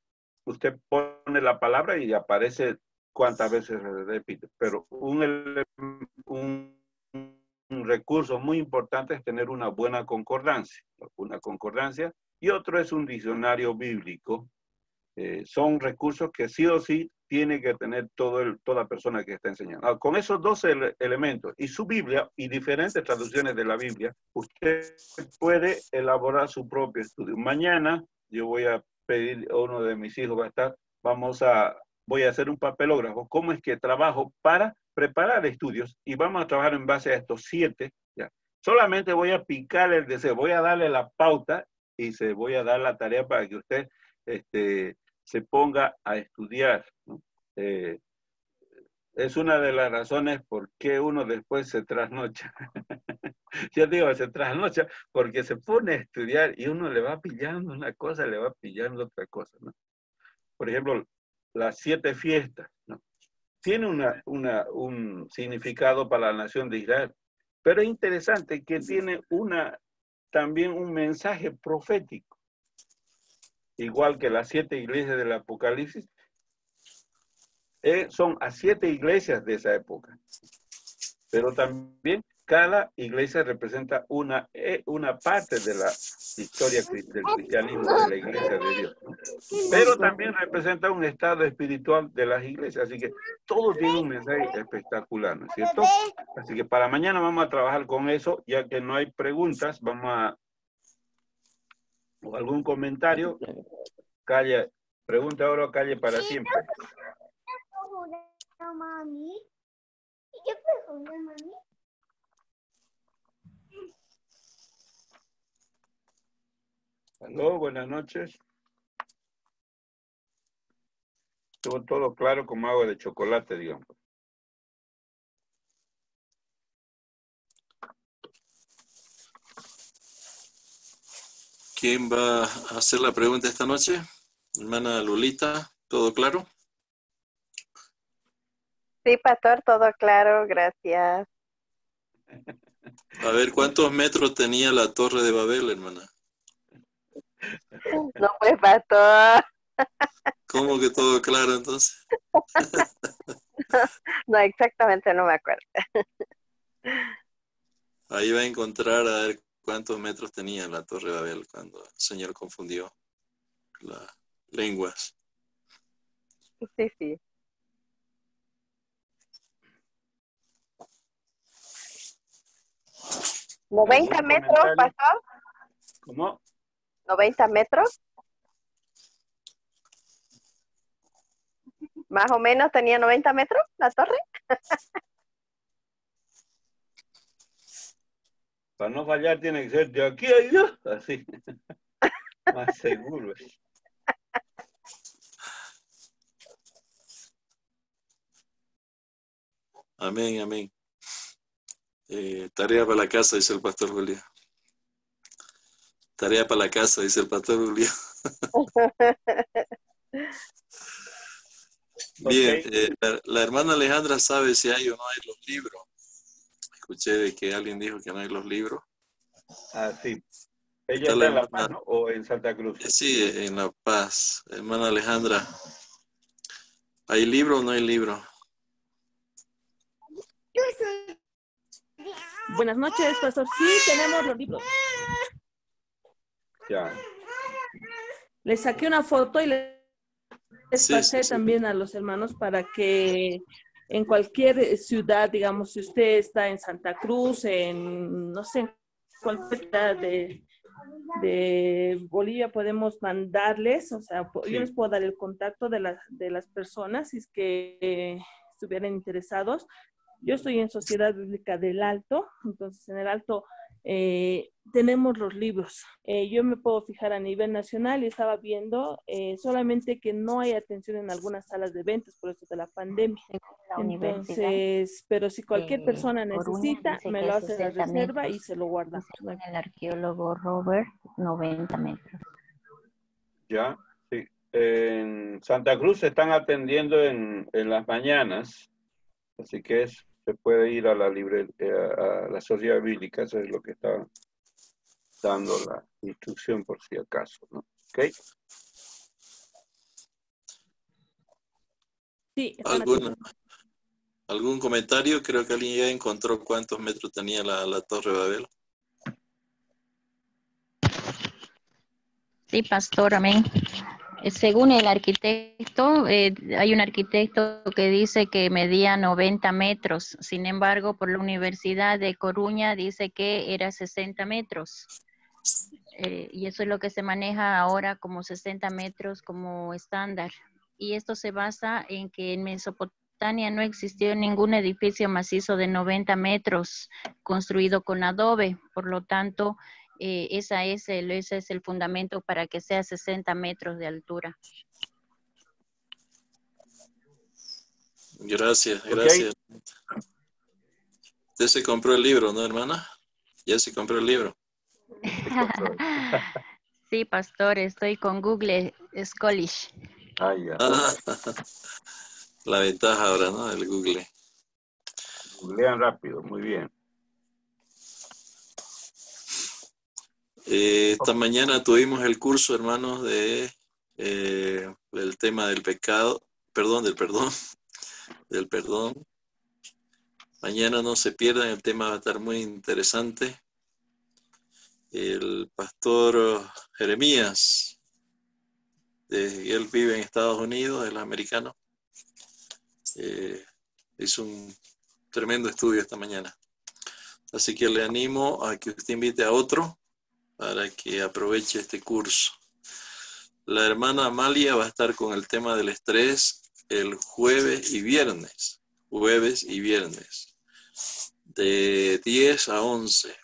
usted pone la palabra y aparece cuántas veces repite. Pero un recurso muy importante es tener una buena concordancia. Una concordancia y otro es un diccionario bíblico. Son recursos que sí o sí tiene que tener toda persona que está enseñando. Con esos 2 elementos y su Biblia y diferentes traducciones de la Biblia, usted puede elaborar su propio estudio. Mañana yo voy a pedir a uno de mis hijos, voy a hacer un papelógrafo, cómo es que trabajo para preparar estudios y vamos a trabajar en base a estos 7. ¿Ya? Solamente voy a picar el deseo, voy a darle la pauta y se voy a dar la tarea para que usted se ponga a estudiar, ¿no? Es una de las razones por qué uno después se trasnocha. Yo digo, se trasnocha porque se pone a estudiar y uno le va pillando una cosa, le va pillando otra cosa, ¿no? Por ejemplo, las 7 fiestas, ¿no? Tiene un significado para la nación de Israel, pero es interesante que tiene también un mensaje profético. Igual que las 7 iglesias del Apocalipsis, son a 7 iglesias de esa época. Pero también cada iglesia representa una parte de la historia del cristianismo, de la iglesia de Dios, ¿no? Pero también representa un estado espiritual de las iglesias. Así que todo tiene un mensaje espectacular, ¿no es cierto? Así que para mañana vamos a trabajar con eso, ya que no hay preguntas, o algún comentario. Calle, pregunta ahora, calle para siempre. Mami. Aló, buenas noches. Todo claro como agua de chocolate, digamos. ¿Quién va a hacer la pregunta esta noche? Hermana Lolita, ¿todo claro? Sí, pastor, todo claro, gracias. A ver, ¿cuántos metros tenía la Torre de Babel, hermana? No, pues, pastor. ¿Cómo que todo claro entonces? No, exactamente no me acuerdo. Ahí va a encontrar a ver cuántos metros tenía la Torre de Babel cuando el Señor confundió las lenguas. Sí, sí. 90 ¿Algún metros, comentario? pastor. ¿Cómo? 90 metros. Más o menos tenía 90 metros la torre. Para no fallar tiene que ser de aquí a allá, así. Más seguro. Amén, amén. Tarea para la casa, dice el pastor Julio. Tarea para la casa, dice el pastor Julio. Bien, Okay. la hermana Alejandra sabe si hay o no hay los libros. Escuché de que alguien dijo que no hay los libros. Ah, sí. Ella Está la está en La hermana, Paz, ¿no? O en Santa Cruz. sí, en La Paz. Hermana Alejandra, ¿hay libro o no hay libro? Buenas noches, pastor. Sí, tenemos los libros. Ya. Les saqué una foto y les pasé Sí. también a los hermanos para que en cualquier ciudad, digamos, si usted está en Santa Cruz, en, no sé, en cualquier ciudad de Bolivia, podemos mandarles, o sea, yo les puedo dar el contacto de las personas si es que estuvieran interesados. Yo estoy en Sociedad Bíblica del Alto, entonces en el Alto tenemos los libros. Yo me puedo fijar a nivel nacional y estaba viendo solamente que no hay atención en algunas salas de ventas por eso de la pandemia. Entonces, pero si cualquier persona necesita, me lo hace la reserva y se lo guarda. Según el arqueólogo Robert, 90 metros. Ya, sí. En Santa Cruz se están atendiendo en las mañanas, así que se puede ir a la a la sociedad bíblica, eso es lo que está dando la instrucción por si acaso, ¿no? ¿Ok? Sí, están aquí. ¿Algún comentario? Creo que alguien ya encontró cuántos metros tenía la Torre de Babel. Sí, pastor, amén. Según el arquitecto, hay un arquitecto que dice que medía 90 metros. Sin embargo, por la Universidad de Coruña dice que era 60 metros. Y eso es lo que se maneja ahora como 60 metros como estándar. Y esto se basa en que en Mesopotamia no existió ningún edificio macizo de 90 metros construido con adobe. Por lo tanto, ese es el fundamento para que sea 60 metros de altura. Gracias. Okay. Usted se compró el libro, ¿no, hermana? Ya se compró el libro. Sí, pastor, estoy con Google Scholar. La ventaja ahora, ¿no? Del Google. Lean rápido, muy bien. Esta mañana tuvimos el curso, hermanos, del tema del pecado, del perdón. Mañana no se pierdan, el tema va a estar muy interesante. El pastor Jeremías, él vive en Estados Unidos, él es americano, hizo un tremendo estudio esta mañana. Así que le animo a que usted invite a otro para que aproveche este curso. La hermana Amalia va a estar con el tema del estrés el jueves y viernes, de 10 a 11.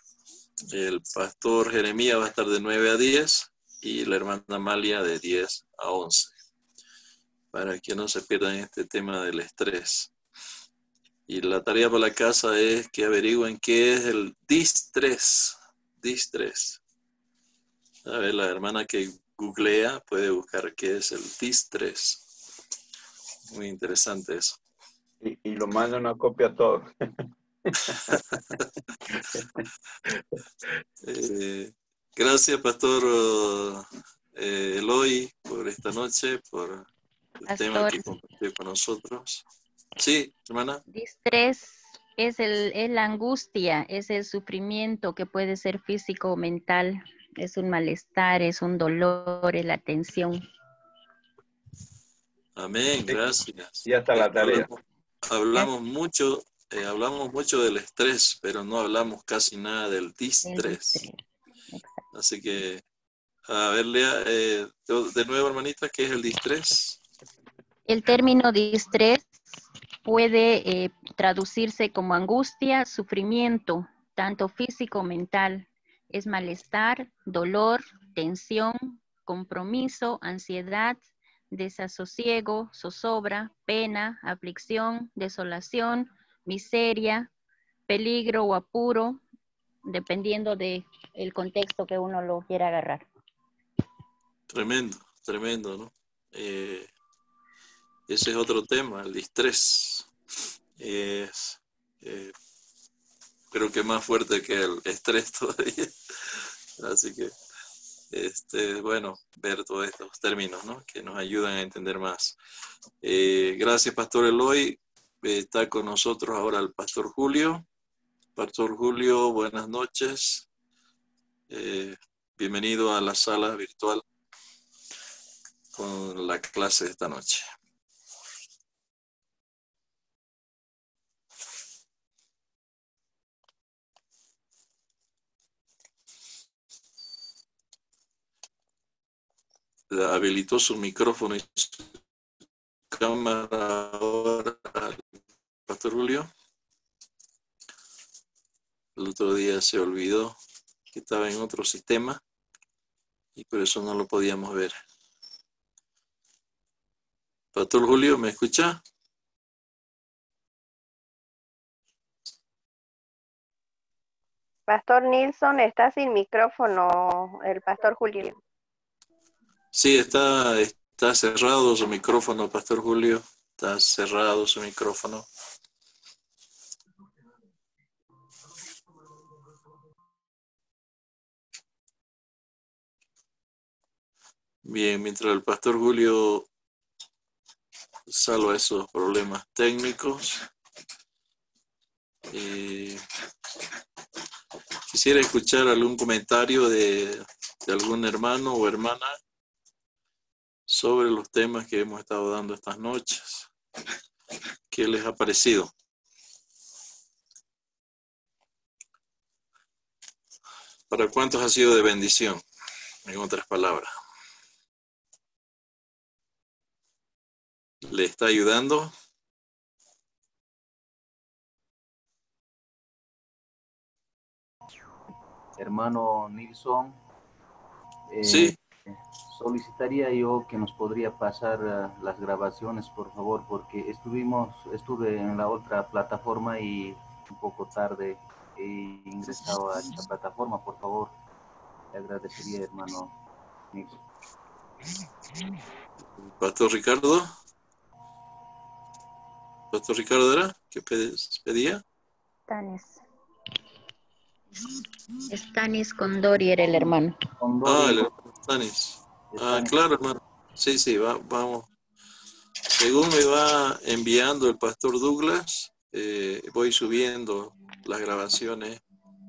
El pastor Jeremías va a estar de 9 a 10 y la hermana Amalia de 10 a 11, para que no se pierdan este tema del estrés. Y la tarea para la casa es que averigüen qué es el distrés. A ver, la hermana que googlea puede buscar qué es el distrés. Muy interesante eso. Y lo manda una copia a todos. Gracias, Pastor Eloy, por esta noche, por el tema Pastor, que compartió con nosotros. Sí, hermana. distrés es la angustia, es el sufrimiento que puede ser físico o mental, es un malestar, es un dolor, es la tensión. Amén, gracias. Ya está la tarea. Hablamos mucho del estrés, pero no hablamos casi nada del distrés. Así que, a ver, Lea, de nuevo, hermanita, ¿qué es el distrés? El término distrés puede traducirse como angustia, sufrimiento, tanto físico o mental. Es malestar, dolor, tensión, compromiso, ansiedad, desasosiego, zozobra, pena, aflicción, desolación, miseria, peligro o apuro, dependiendo del contexto que uno lo quiera agarrar. Tremendo, tremendo, ¿no? Ese es otro tema, el distrés. Es, creo que más fuerte que el estrés todavía. Así que, bueno, ver todos estos términos, ¿no? Que nos ayudan a entender más. Gracias, Pastor Eloy. Está con nosotros ahora el Pastor Julio. Pastor Julio, buenas noches. Bienvenido a la sala virtual con la clase de esta noche. Habilitó su micrófono y su cámara ahora, Pastor Julio. El otro día se olvidó que estaba en otro sistema y por eso no lo podíamos ver. Pastor Julio, ¿me escucha? Pastor Nilsson, está sin micrófono el Pastor Julio. Sí, está cerrado su micrófono, Pastor Julio. Está cerrado su micrófono. Bien, mientras el Pastor Julio salva esos problemas técnicos, quisiera escuchar algún comentario de algún hermano o hermana sobre los temas que hemos estado dando estas noches. ¿Qué les ha parecido? ¿Para cuántos ha sido de bendición? En otras palabras. ¿Le está ayudando? Hermano Nilsson, Sí. solicitaría yo que nos podría pasar las grabaciones, por favor, porque estuve en la otra plataforma y un poco tarde he ingresado a esta plataforma, por favor. Le agradecería, hermano Nilsson. Pastor Ricardo. Pastor Ricardo, ¿era? ¿Qué pedía? Stanis Condori era el hermano. El hermano Stanis. Claro, hermano. Sí, vamos. Según me va enviando el Pastor Douglas, voy subiendo las grabaciones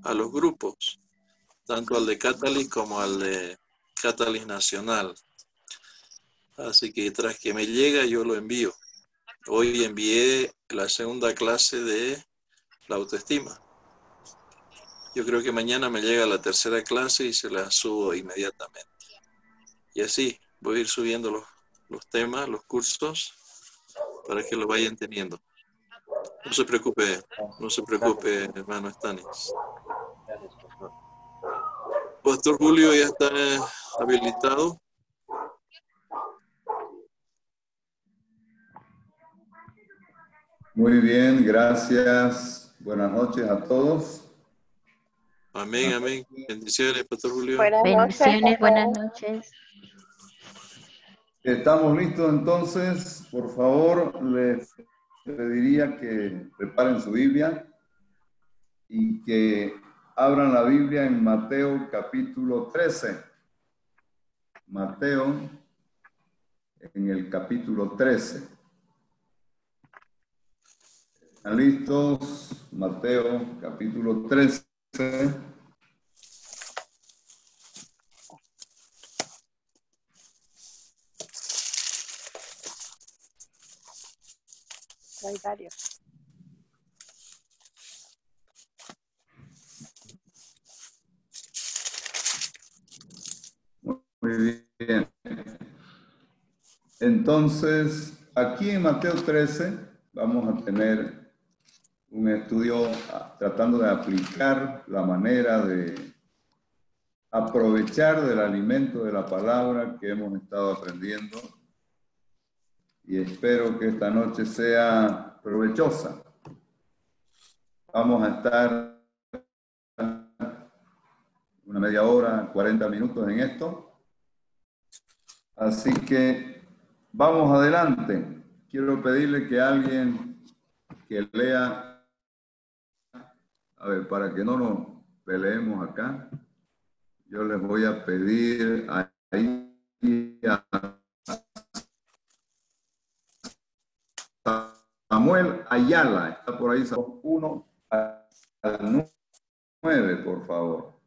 a los grupos, tanto al de Catalyst como al de Catalyst Nacional. Así que tras que me llega, yo lo envío. Hoy envié la segunda clase de la autoestima. Yo creo que mañana me llega la tercera clase y se la subo inmediatamente. Y así voy a ir subiendo los temas, los cursos, para que lo vayan teniendo. No se preocupe, hermano Stanis. Gracias, pastor. Pastor Julio ya está habilitado. Muy bien, gracias. Buenas noches a todos. Amén, amén. Bendiciones, Pastor Julio. Buenas Bendiciones, noches. buenas noches. Estamos listos entonces. Por favor, les le diría que preparen su Biblia y que abran la Biblia en Mateo capítulo 13. Mateo en el capítulo 13. ¿Están listos? Mateo capítulo 13. Hay varios. Muy bien. Entonces, aquí en Mateo 13 vamos a tener un estudio tratando de aplicar la manera de aprovechar del alimento de la palabra que hemos estado aprendiendo. Y espero que esta noche sea provechosa. Vamos a estar una media hora, 40 minutos en esto. Así que vamos adelante. Quiero pedirle que alguien que lea, a ver, para que no nos peleemos acá, yo les voy a pedir ahí a Samuel Ayala, está por ahí, 1 al 9, por favor.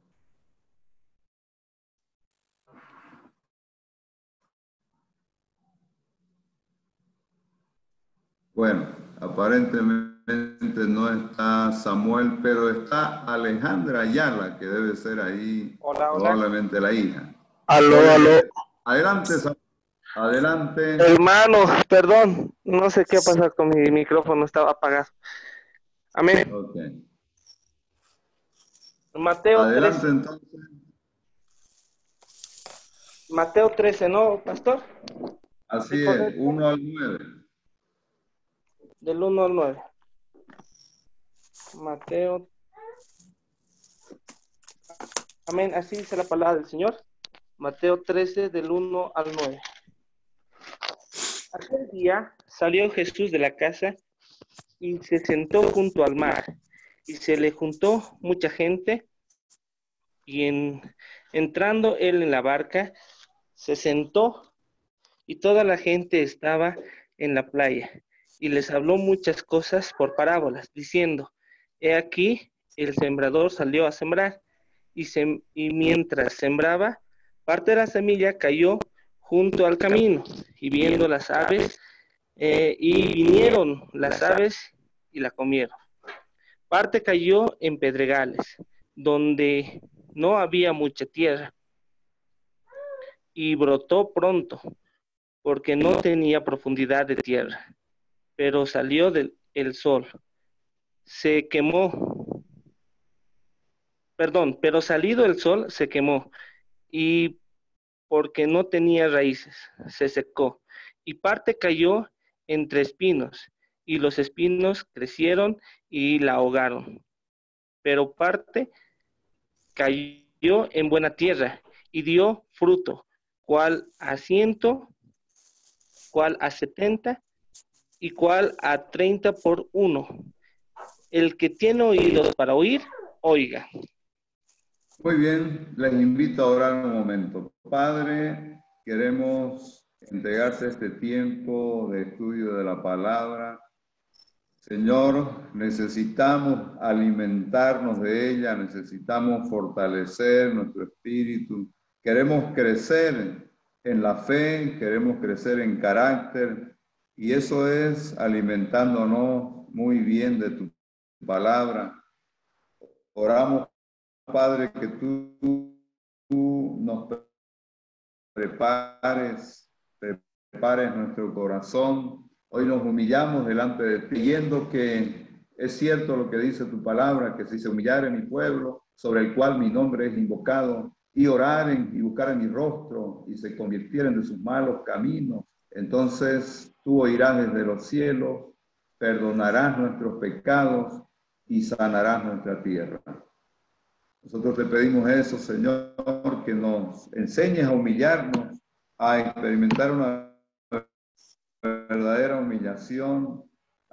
Bueno, aparentemente no está Samuel, pero está Alejandra Ayala, que debe ser ahí. Hola, probablemente la hija. Aló. Adelante, Samuel. Adelante. Hermano, perdón, no sé qué pasa con mi micrófono, estaba apagado. Amén. Okay. Mateo adelante, 13. Entonces. Mateo 13, ¿no, pastor? Así es, 1 al 9. Del 1 al 9. Mateo. Amén, así dice la palabra del Señor. Mateo 13, del 1 al 9. Aquel día salió Jesús de la casa y se sentó junto al mar, y se le juntó mucha gente, y entrando él en la barca, se sentó, y toda la gente estaba en la playa, y les habló muchas cosas por parábolas, diciendo: He aquí, el sembrador salió a sembrar, y mientras sembraba, parte de la semilla cayó junto al camino, y viendo las aves, y vinieron las aves y la comieron. Parte cayó en pedregales, donde no había mucha tierra, y brotó pronto, porque no tenía profundidad de tierra. Pero salió el sol, se quemó, pero salido el sol se quemó, y porque no tenía raíces, se secó, y parte cayó entre espinos, y los espinos crecieron y la ahogaron. Pero parte cayó en buena tierra, y dio fruto, cual a 100, cual a 70, y cual a 30 por 1. El que tiene oídos para oír, oiga. Muy bien, les invito a orar un momento. Padre, queremos entregarte este tiempo de estudio de la palabra. Señor, necesitamos alimentarnos de ella, necesitamos fortalecer nuestro espíritu. Queremos crecer en la fe, queremos crecer en carácter, y eso es alimentándonos muy bien de tu palabra. Oramos, Padre, que tú nos prepares nuestro corazón. Hoy nos humillamos delante de ti, viendo que es cierto lo que dice tu palabra, que si se humillare mi pueblo, sobre el cual mi nombre es invocado, y oraren y buscaren mi rostro, y se convirtieren de sus malos caminos, entonces tú oirás desde los cielos, perdonarás nuestros pecados y sanarás nuestra tierra. Nosotros te pedimos eso, Señor, que nos enseñes a humillarnos, a experimentar una verdadera humillación,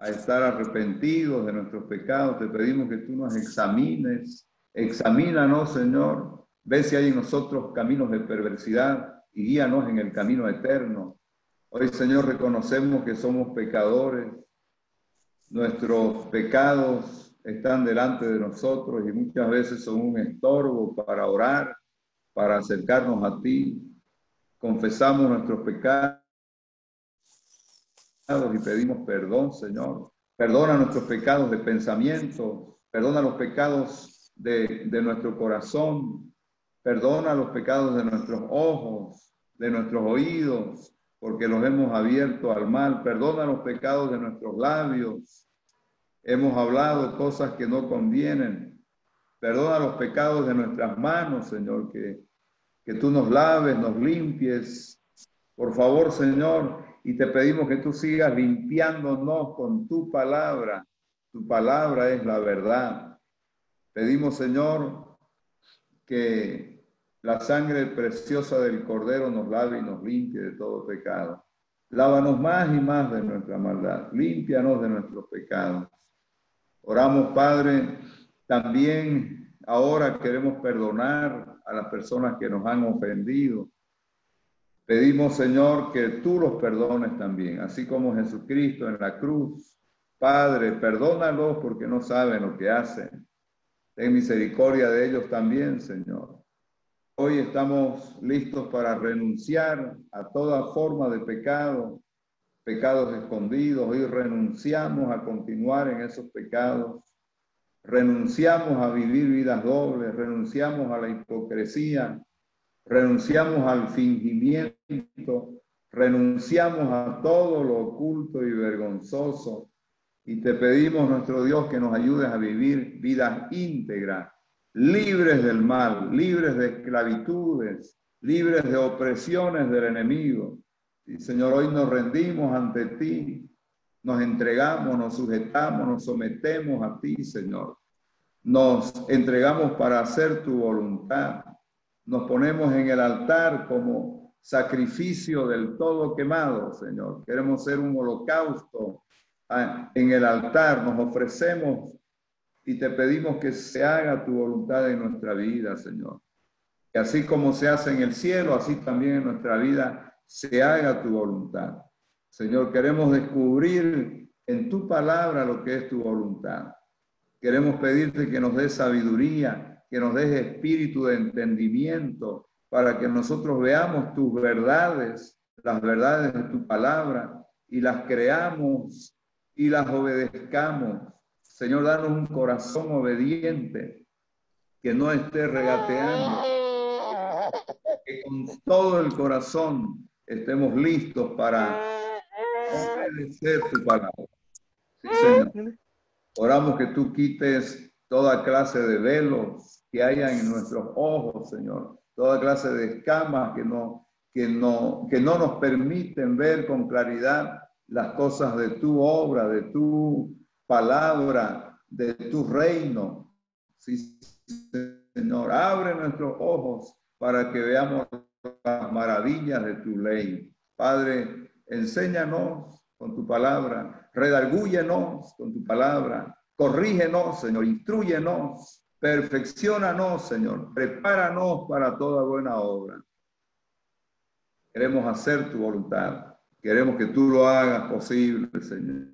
a estar arrepentidos de nuestros pecados. Te pedimos que tú nos examines. Examínanos, Señor. Ve si hay en nosotros caminos de perversidad y guíanos en el camino eterno. Hoy, Señor, reconocemos que somos pecadores. Nuestros pecados están delante de nosotros y muchas veces son un estorbo para orar, para acercarnos a ti. Confesamos nuestros pecados y pedimos perdón, Señor. Perdona nuestros pecados de pensamiento, perdona los pecados de nuestro corazón, perdona los pecados de nuestros ojos, de nuestros oídos, porque los hemos abierto al mal. Perdona los pecados de nuestros labios. Hemos hablado cosas que no convienen. Perdona los pecados de nuestras manos, Señor, que tú nos laves, nos limpies. Por favor, Señor, y te pedimos que tú sigas limpiándonos con tu palabra. Tu palabra es la verdad. Pedimos, Señor, que la sangre preciosa del Cordero nos lave y nos limpie de todo pecado. Lávanos más y más de nuestra maldad. Límpianos de nuestros pecados. Oramos, Padre, también ahora queremos perdonar a las personas que nos han ofendido. Pedimos, Señor, que tú los perdones también, así como Jesucristo en la cruz. Padre, perdónalos porque no saben lo que hacen. Ten misericordia de ellos también, Señor. Hoy estamos listos para renunciar a toda forma de pecado, pecados escondidos. Hoy renunciamos a continuar en esos pecados. Renunciamos a vivir vidas dobles, renunciamos a la hipocresía, renunciamos al fingimiento, renunciamos a todo lo oculto y vergonzoso. Y te pedimos, nuestro Dios, que nos ayudes a vivir vidas íntegras, libres del mal, libres de esclavitudes, libres de opresiones del enemigo. Y Señor, hoy nos rendimos ante ti, nos entregamos, nos sujetamos, nos sometemos a ti, Señor. Nos entregamos para hacer tu voluntad. Nos ponemos en el altar como sacrificio del todo quemado, Señor. Queremos ser un holocausto en el altar. Nos ofrecemos y te pedimos que se haga tu voluntad en nuestra vida, Señor. Que así como se hace en el cielo, así también en nuestra vida se haga tu voluntad. Señor, queremos descubrir en tu palabra lo que es tu voluntad. Queremos pedirte que nos des sabiduría, que nos des espíritu de entendimiento, para que nosotros veamos tus verdades, las verdades de tu palabra, y las creamos y las obedezcamos. Señor, danos un corazón obediente, que no esté regateando, que con todo el corazón estemos listos para obedecer tu palabra. Sí, Señor. Oramos que tú quites toda clase de velos que haya en nuestros ojos, Señor. Toda clase de escamas que no nos permiten ver con claridad las cosas de tu obra, de tu palabra, de tu reino. Sí, Señor, abre nuestros ojos para que veamos las maravillas de tu ley. Padre, enséñanos con tu palabra, redargúyenos con tu palabra, corrígenos, Señor, instrúyenos, perfecciónanos, Señor, prepáranos para toda buena obra. Queremos hacer tu voluntad, queremos que tú lo hagas posible, Señor.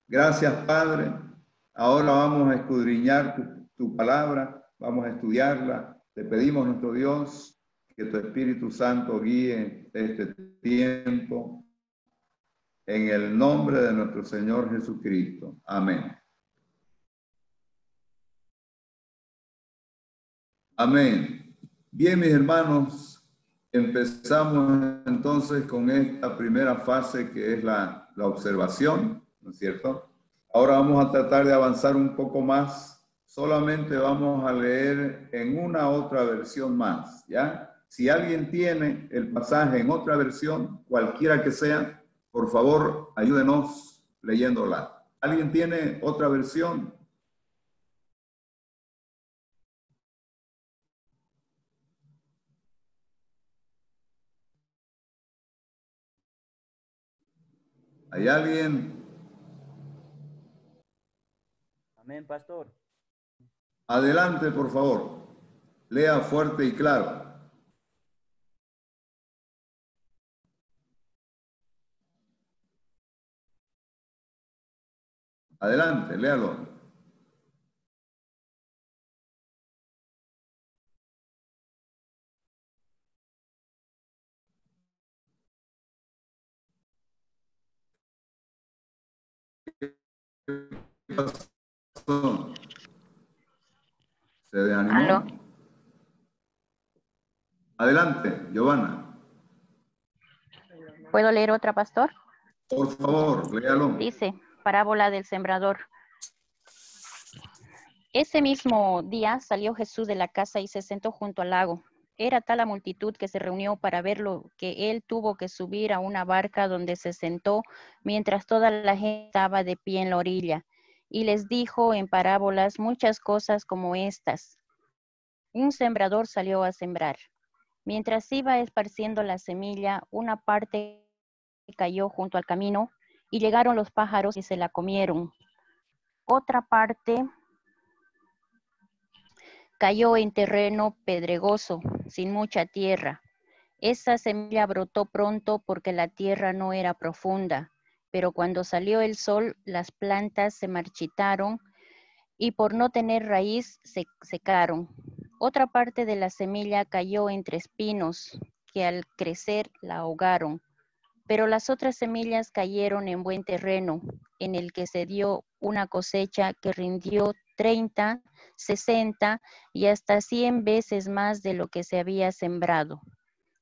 Gracias, Padre. Ahora vamos a escudriñar tu palabra, vamos a estudiarla. Te pedimos, nuestro Dios, que tu Espíritu Santo guíe este tiempo. En el nombre de nuestro Señor Jesucristo. Amén. Amén. Bien, mis hermanos, empezamos entonces con esta primera fase que es la observación, ¿no es cierto? Ahora vamos a tratar de avanzar un poco más. Solamente vamos a leer en una otra versión más, ¿ya? Si alguien tiene el pasaje en otra versión, cualquiera que sea, por favor, ayúdenos leyéndola. ¿Alguien tiene otra versión? ¿Hay alguien? Amén, pastor. Adelante, por favor. Lea fuerte y claro. Adelante, léalo. ¿Qué pasó? ¿Se desanimó? ¿Aló? Adelante, Giovanna. ¿Puedo leer otra, pastor? Por favor, léalo. Dice, parábola del sembrador. Ese mismo día salió Jesús de la casa y se sentó junto al lago. Era tal la multitud que se reunió para verlo que él tuvo que subir a una barca donde se sentó mientras toda la gente estaba de pie en la orilla. Y les dijo en parábolas muchas cosas como estas. Un sembrador salió a sembrar. Mientras iba esparciendo la semilla, una parte cayó junto al camino y llegaron los pájaros y se la comieron. Otra parte cayó en terreno pedregoso, sin mucha tierra. Esa semilla brotó pronto porque la tierra no era profunda, pero cuando salió el sol, las plantas se marchitaron y por no tener raíz se secaron. Otra parte de la semilla cayó entre espinos, que al crecer la ahogaron. Pero las otras semillas cayeron en buen terreno, en el que se dio una cosecha que rindió 30, 60 y hasta 100 veces más de lo que se había sembrado.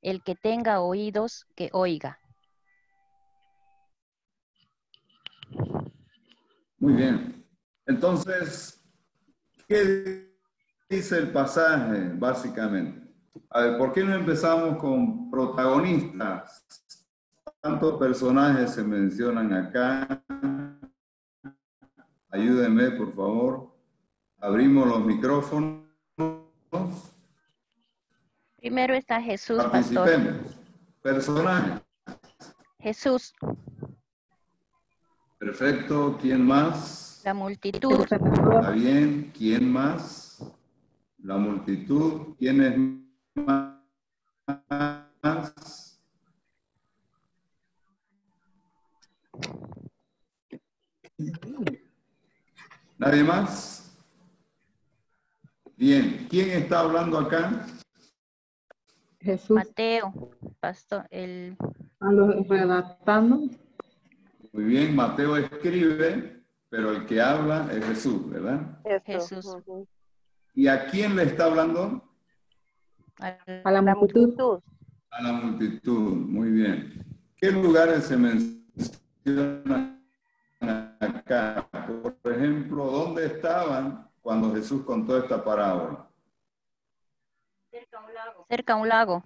El que tenga oídos, que oiga. Muy bien. Entonces, ¿qué dice el pasaje, básicamente? A ver, ¿por qué no empezamos con protagonistas? ¿Cuántos personajes se mencionan acá? Ayúdenme, por favor. Abrimos los micrófonos. Primero está Jesús, pastor. Participemos. Personajes. Jesús. Perfecto. ¿Quién más? La multitud. Está bien. ¿Quién más? La multitud. ¿Quién es más? ¿Nadie más? Bien. ¿Quién está hablando acá? Jesús. Mateo, pastor, el... Redactando. Muy bien, Mateo escribe, pero el que habla es Jesús, ¿verdad? Jesús. ¿Y a quién le está hablando? A la multitud. A la multitud, muy bien. ¿Qué lugares se mencionan acá? Por ejemplo, ¿dónde estaban cuando Jesús contó esta parábola? Cerca a un lago. Cerca a un lago.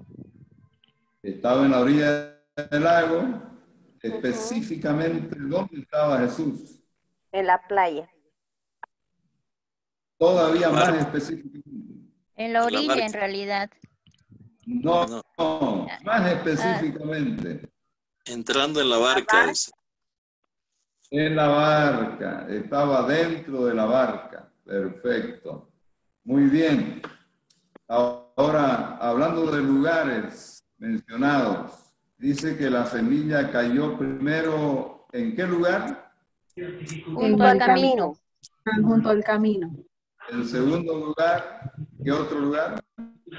Estaba en la orilla del lago. Específicamente, ¿dónde estaba Jesús? En la playa. Todavía más específicamente. En la orilla, en realidad. No, más específicamente. Entrando en la barca. En la barca, estaba dentro de la barca. Perfecto. Muy bien. Ahora, hablando de lugares mencionados, dice que la semilla cayó primero, ¿en qué lugar? Junto al camino. Junto al camino. En segundo lugar, ¿qué otro lugar?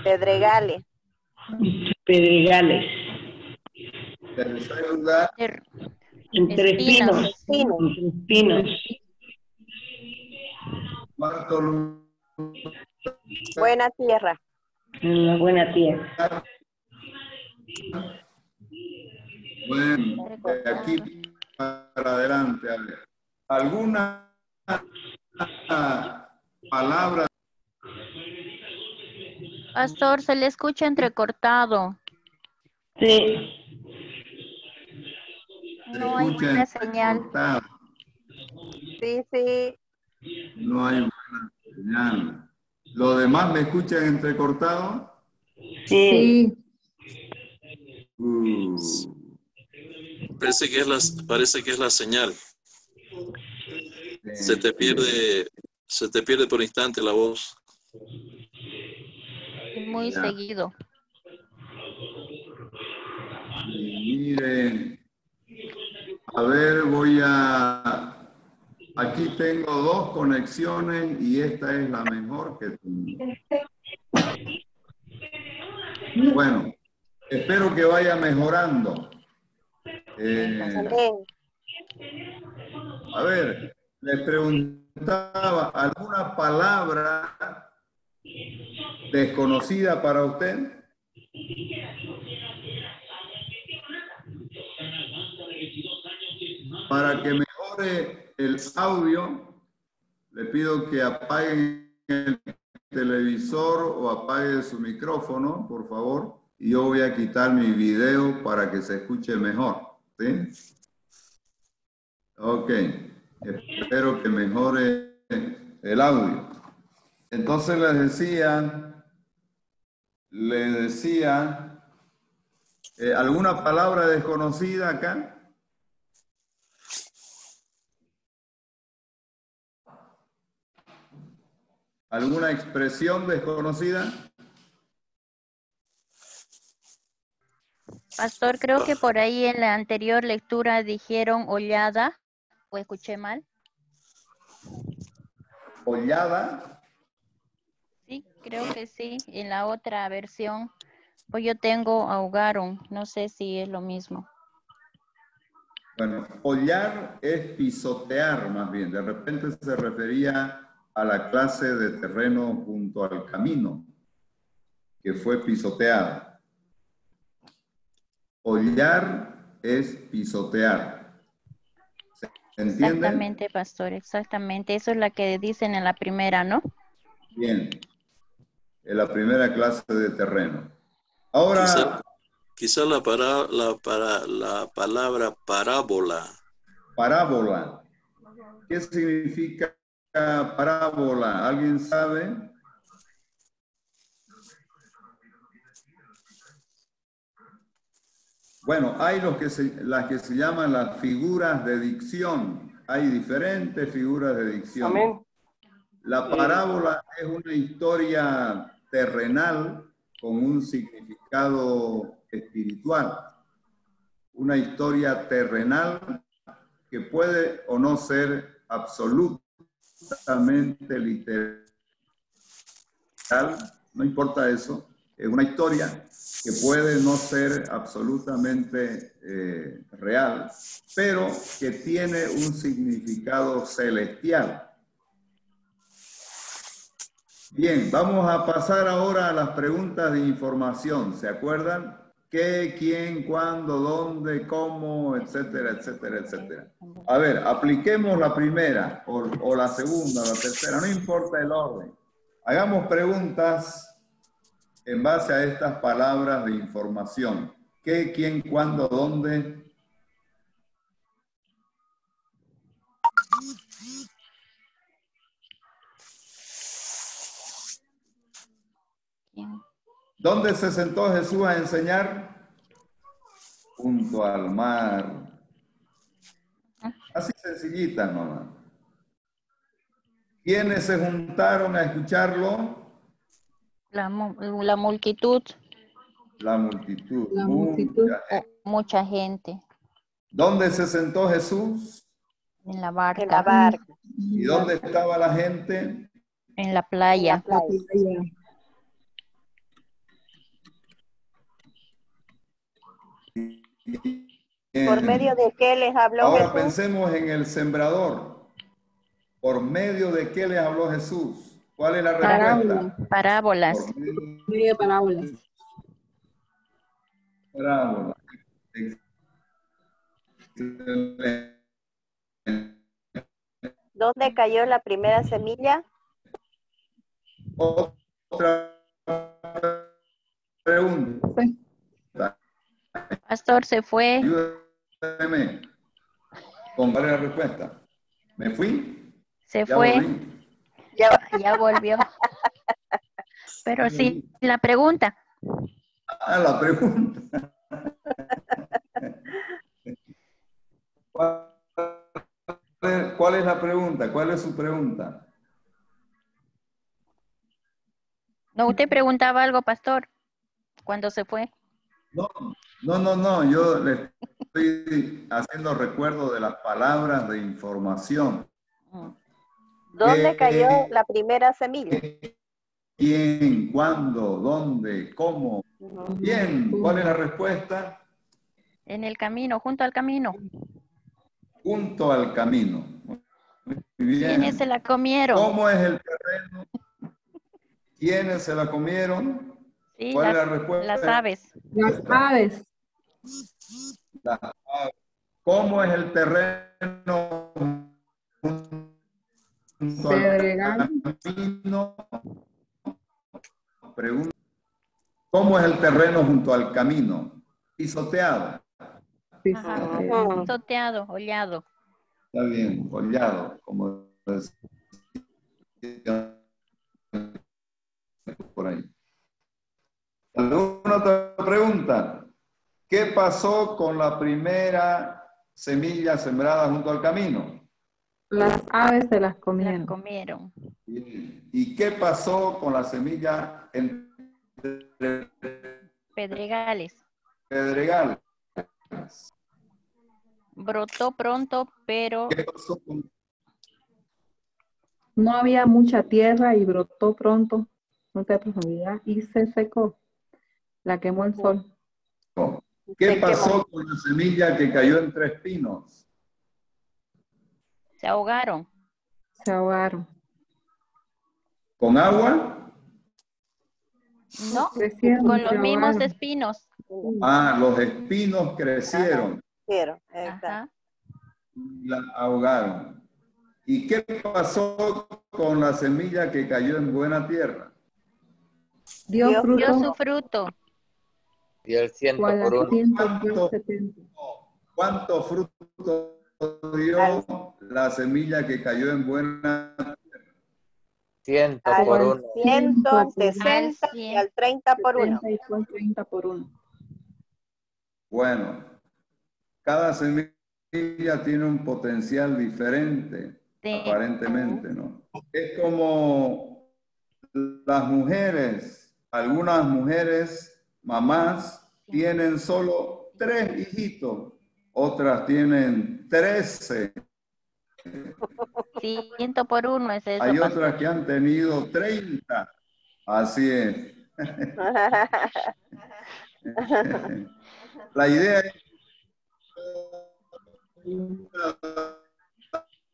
Pedregales. Pedregales. Tercer lugar. Entre espinos. Espinos. Cuarto lugar. Buena tierra. En la buena tierra. Bueno, de aquí para adelante, a ver. ¿Alguna palabra? Pastor, se le escucha entrecortado. Sí. No hay buena señal. Sí, sí. No hay buena señal. ¿Los demás me escuchan entrecortado? Sí. Parece que es la señal. Se te pierde Se te pierde por instante la voz. Muy Ya. seguido. Miren, a ver, aquí tengo dos conexiones y esta es la mejor que tengo. Bueno, espero que vaya mejorando. A ver, les preguntaba, ¿alguna palabra desconocida para usted? Para que mejore el audio, le pido que apaguen el televisor o apague su micrófono, por favor. Y yo voy a quitar mi video para que se escuche mejor. ¿Sí? Ok. Espero que mejore el audio. Entonces les decía, ¿alguna palabra desconocida acá? ¿Alguna expresión desconocida? Pastor, creo que por ahí en la anterior lectura dijeron hollada, ¿o escuché mal? ¿Hollada? Sí, creo que sí, en la otra versión. Pues yo tengo ahogaron, no sé si es lo mismo. Bueno, hollar es pisotear más bien. De repente se refería a la clase de terreno junto al camino, que fue pisoteada. Hollar es pisotear. ¿Se entiende? Exactamente, pastor, exactamente. Eso es la que dicen en la primera, ¿no? Bien. En la primera clase de terreno. Ahora... Quizá la palabra parábola. Parábola. ¿Qué significa parábola? ¿Alguien sabe? Bueno, hay las que se llaman las figuras de dicción. Hay diferentes figuras de dicción. Amén. La parábola es una historia terrenal con un significado espiritual. Una historia terrenal que puede o no ser absolutamente literal, no importa eso, es una historia que puede no ser absolutamente real, pero que tiene un significado celestial. Bien, vamos a pasar ahora a las preguntas de información, ¿se acuerdan? ¿Qué, quién, cuándo, dónde, cómo, etcétera, etcétera, etcétera? A ver, apliquemos la primera, o la segunda, o la tercera, no importa el orden. Hagamos preguntas en base a estas palabras de información. ¿Qué, quién, cuándo, dónde? ¿Dónde se sentó Jesús a enseñar? Junto al mar. Así sencillita, mamá. ¿Quiénes se juntaron a escucharlo? La multitud. La multitud. La multitud. Mucha gente. ¿Dónde se sentó Jesús? En la barca. En la barca. ¿Y dónde estaba la gente? En la playa. En la playa. ¿Por medio de qué les habló Ahora Jesús? pensemos en el sembrador. ¿Por medio de qué les habló Jesús? ¿Cuál es la respuesta? Parábolas. Por medio Medio parábolas. de parábolas. ¿Dónde cayó la primera semilla? Otra pregunta. Pastor, se fue. Ayúdame con la respuesta. ¿Me fui? Se Ya fue. volví. Ya volvió. Pero sí, la pregunta. Ah, la pregunta. ¿Cuál es la pregunta? ¿Cuál es su pregunta? No, usted preguntaba algo, pastor, cuando se fue. No, yo le estoy haciendo recuerdo de las palabras de información. ¿Dónde cayó la primera semilla? ¿Quién? ¿Cuándo? ¿Dónde? ¿Cómo? Bien, ¿cuál es la respuesta? En el camino, junto al camino. Junto al camino. Muy bien. ¿Quiénes se la comieron? ¿Cómo es el terreno? ¿Quiénes se la comieron? Sí, ¿Cuál es la respuesta? las aves. Las aves. Las aves. ¿Cómo es el terreno junto al camino? Pregunta. ¿Cómo es el terreno junto al camino? Pisoteado. Pisoteado, hollado. Está bien, hollado, como decía por ahí. ¿Alguna otra pregunta? ¿Qué pasó con la primera semilla sembrada junto al camino? Las aves se las comieron. Las comieron. ¿Y qué pasó con la semilla entre Pedregales. pedregales? Brotó pronto, pero... ¿Qué pasó con... No había mucha tierra y brotó pronto, mucha profundidad, y se secó. La quemó el sol. ¿Qué pasó con la semilla que cayó entre espinos? Se ahogaron. Se ahogaron. ¿Con agua? No, Crecieron, con se los mismos ahogaron. espinos. Ah, los espinos crecieron. Ajá. Y la ahogaron. ¿Y qué pasó con la semilla que cayó en buena tierra? Dio fruto. Dio su fruto. Dio el 100 ¿Cuál por uno. 170? ¿Cuánto fruto dio la semilla que cayó en buena tierra? 100 por uno. 160 y al 30 por uno. 30 por uno. Bueno, cada semilla tiene un potencial diferente, aparentemente, ¿no? Es como las mujeres, algunas mujeres, mamás, tienen solo 3 hijitos, otras tienen 13. 100 por uno es eso. Hay pastor. otras que han tenido 30. Así es. La idea es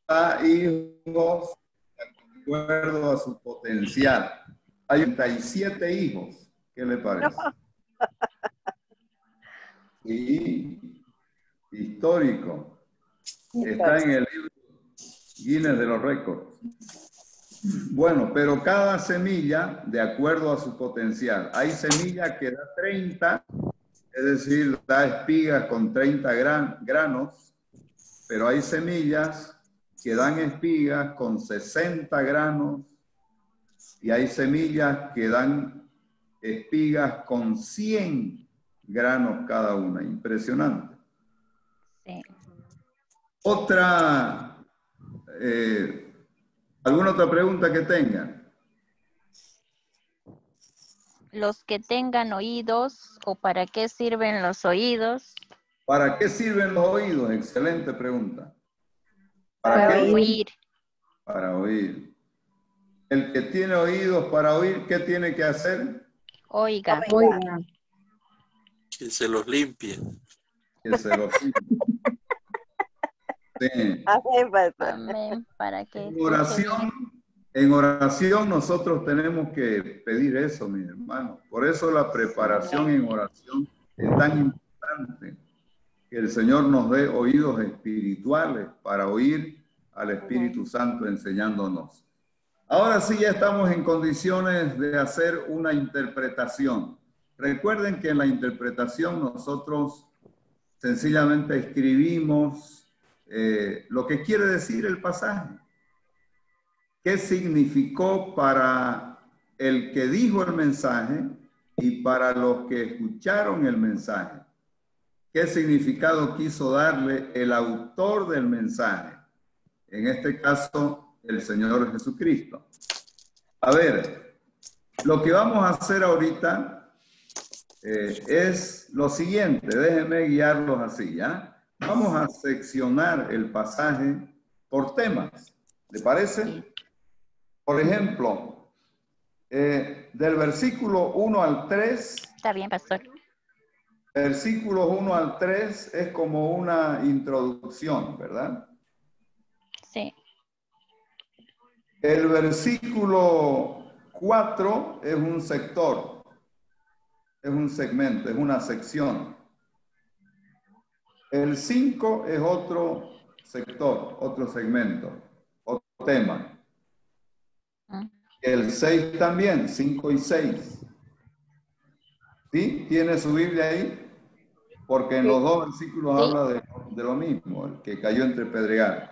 a hijos de acuerdo a su potencial. Hay 37 hijos. ¿Qué le parece? Sí, histórico. Está en el libro Guinness de los récords. Bueno, pero cada semilla, de acuerdo a su potencial. Hay semilla que da 30, es decir, da espigas con 30 granos, pero hay semillas que dan espigas con 60 granos y hay semillas que dan espigas con 100 granos cada una. Impresionante. Sí. Otra, ¿alguna otra pregunta que tengan? Los que tengan oídos, o para qué sirven los oídos. ¿Para qué sirven los oídos? Excelente pregunta. Para qué? oír. Para oír. El que tiene oídos para oír, ¿qué tiene que hacer? Oiga. Oiga. Que se los limpie. Que se los limpie. Sí. Amén. Para que En oración nosotros tenemos que pedir eso, mis hermanos. Por eso la preparación en oración es tan importante. Que el Señor nos dé oídos espirituales para oír al Espíritu Santo enseñándonos. Ahora sí ya estamos en condiciones de hacer una interpretación. Recuerden que en la interpretación nosotros sencillamente escribimos lo que quiere decir el pasaje. ¿Qué significó para el que dijo el mensaje y para los que escucharon el mensaje? ¿Qué significado quiso darle el autor del mensaje? En este caso, el Señor Jesucristo. A ver, Lo que vamos a hacer ahorita es lo siguiente. Déjenme guiarlos así, ¿ya? Vamos a seccionar el pasaje por temas. ¿Le parece? Por ejemplo, del versículo 1 al 3. Está bien, pastor. Versículos 1 al 3 es como una introducción, ¿verdad? Sí. El versículo 4 es un sector, es un segmento, es una sección. El 5 es otro sector, otro segmento, otro tema. El 6 también, 5 y 6. ¿Sí? ¿Tiene su Biblia ahí? Porque en los dos versículos habla de lo mismo, el que cayó entre pedregal.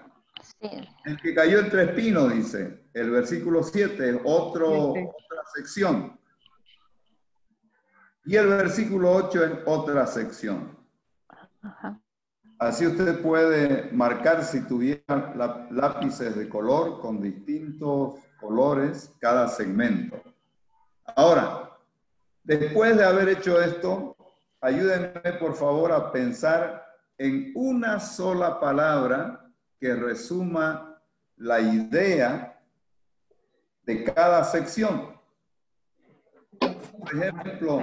Sí. El que cayó entre espinos, dice. El versículo 7 es otra sección. Y el versículo 8 es otra sección. Ajá. Así usted puede marcar, si tuviera lápices de color con distintos colores, cada segmento. Ahora, después de haber hecho esto, ayúdenme por favor a pensar en una sola palabra que resuma la idea de cada sección. Por ejemplo,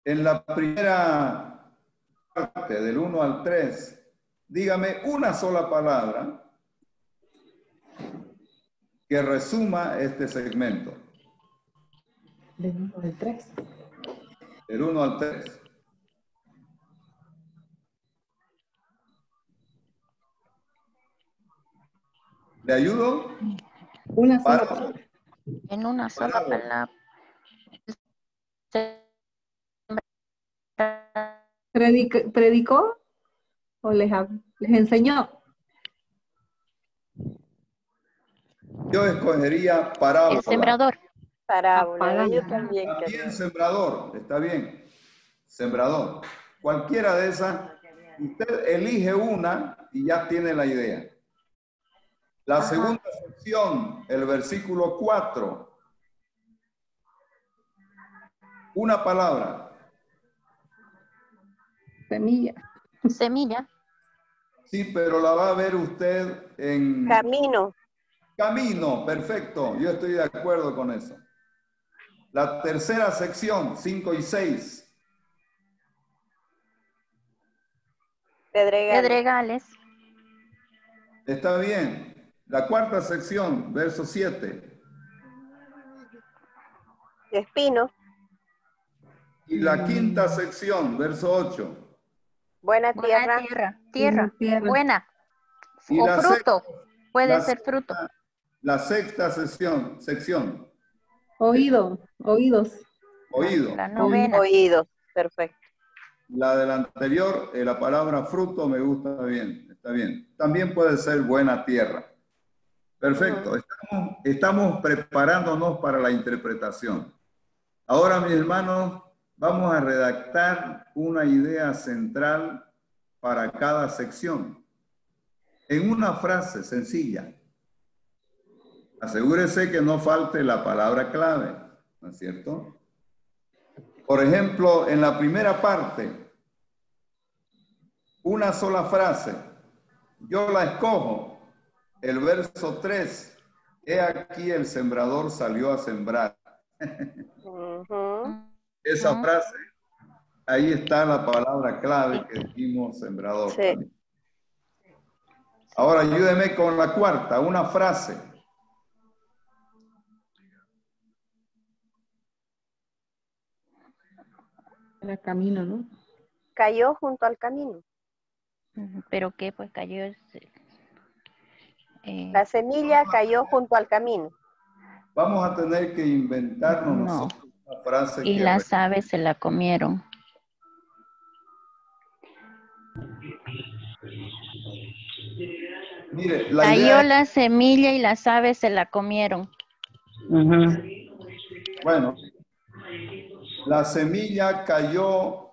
en la primera parte del 1 al 3, dígame una sola palabra que resuma este segmento. Del 1 al 3. Del 1 al 3. ¿Le ayudo? Una sola palabra. En una sola palabra. ¿Predicó o les enseñó? Yo escogería parábola. El sembrador. Parábola, yo también. También sembrador, está bien. Sembrador. Cualquiera de esas, usted elige una y ya tiene la idea. La segunda sección, el versículo 4. Una palabra. Semilla. Semilla. Sí, pero la va a ver usted en... Camino. Camino, perfecto. Yo estoy de acuerdo con eso. La tercera sección, 5 y 6. Pedregales. Está bien. La cuarta sección, verso 7. Espino. Y la quinta sección, verso 8. Buena tierra. Tierra. Buena. Y o la fruto. Puede la ser fruto. La sexta sección. Oídos. Oído. La novena. Oídos, perfecto. La del anterior, la palabra fruto me gusta bien, está bien. También puede ser buena tierra. Perfecto, estamos preparándonos para la interpretación. Ahora, mis hermanos, vamos a redactar una idea central para cada sección. En una frase sencilla. Asegúrese que no falte la palabra clave, ¿no es cierto? Por ejemplo, en la primera parte, una sola frase. Yo la escojo. El verso 3. He aquí el sembrador salió a sembrar. Esa frase, ahí está la palabra clave que dijimos sembrador. Sí. Ahora ayúdeme con la cuarta, una frase. Era camino, ¿no? Cayó junto al camino. ¿Pero qué? Pues cayó... La semilla cayó junto al camino. Vamos a tener que inventarnos nosotros una frase. Y las aves se la comieron. Mire, cayó la semilla y las aves se la comieron. Bueno, la semilla cayó,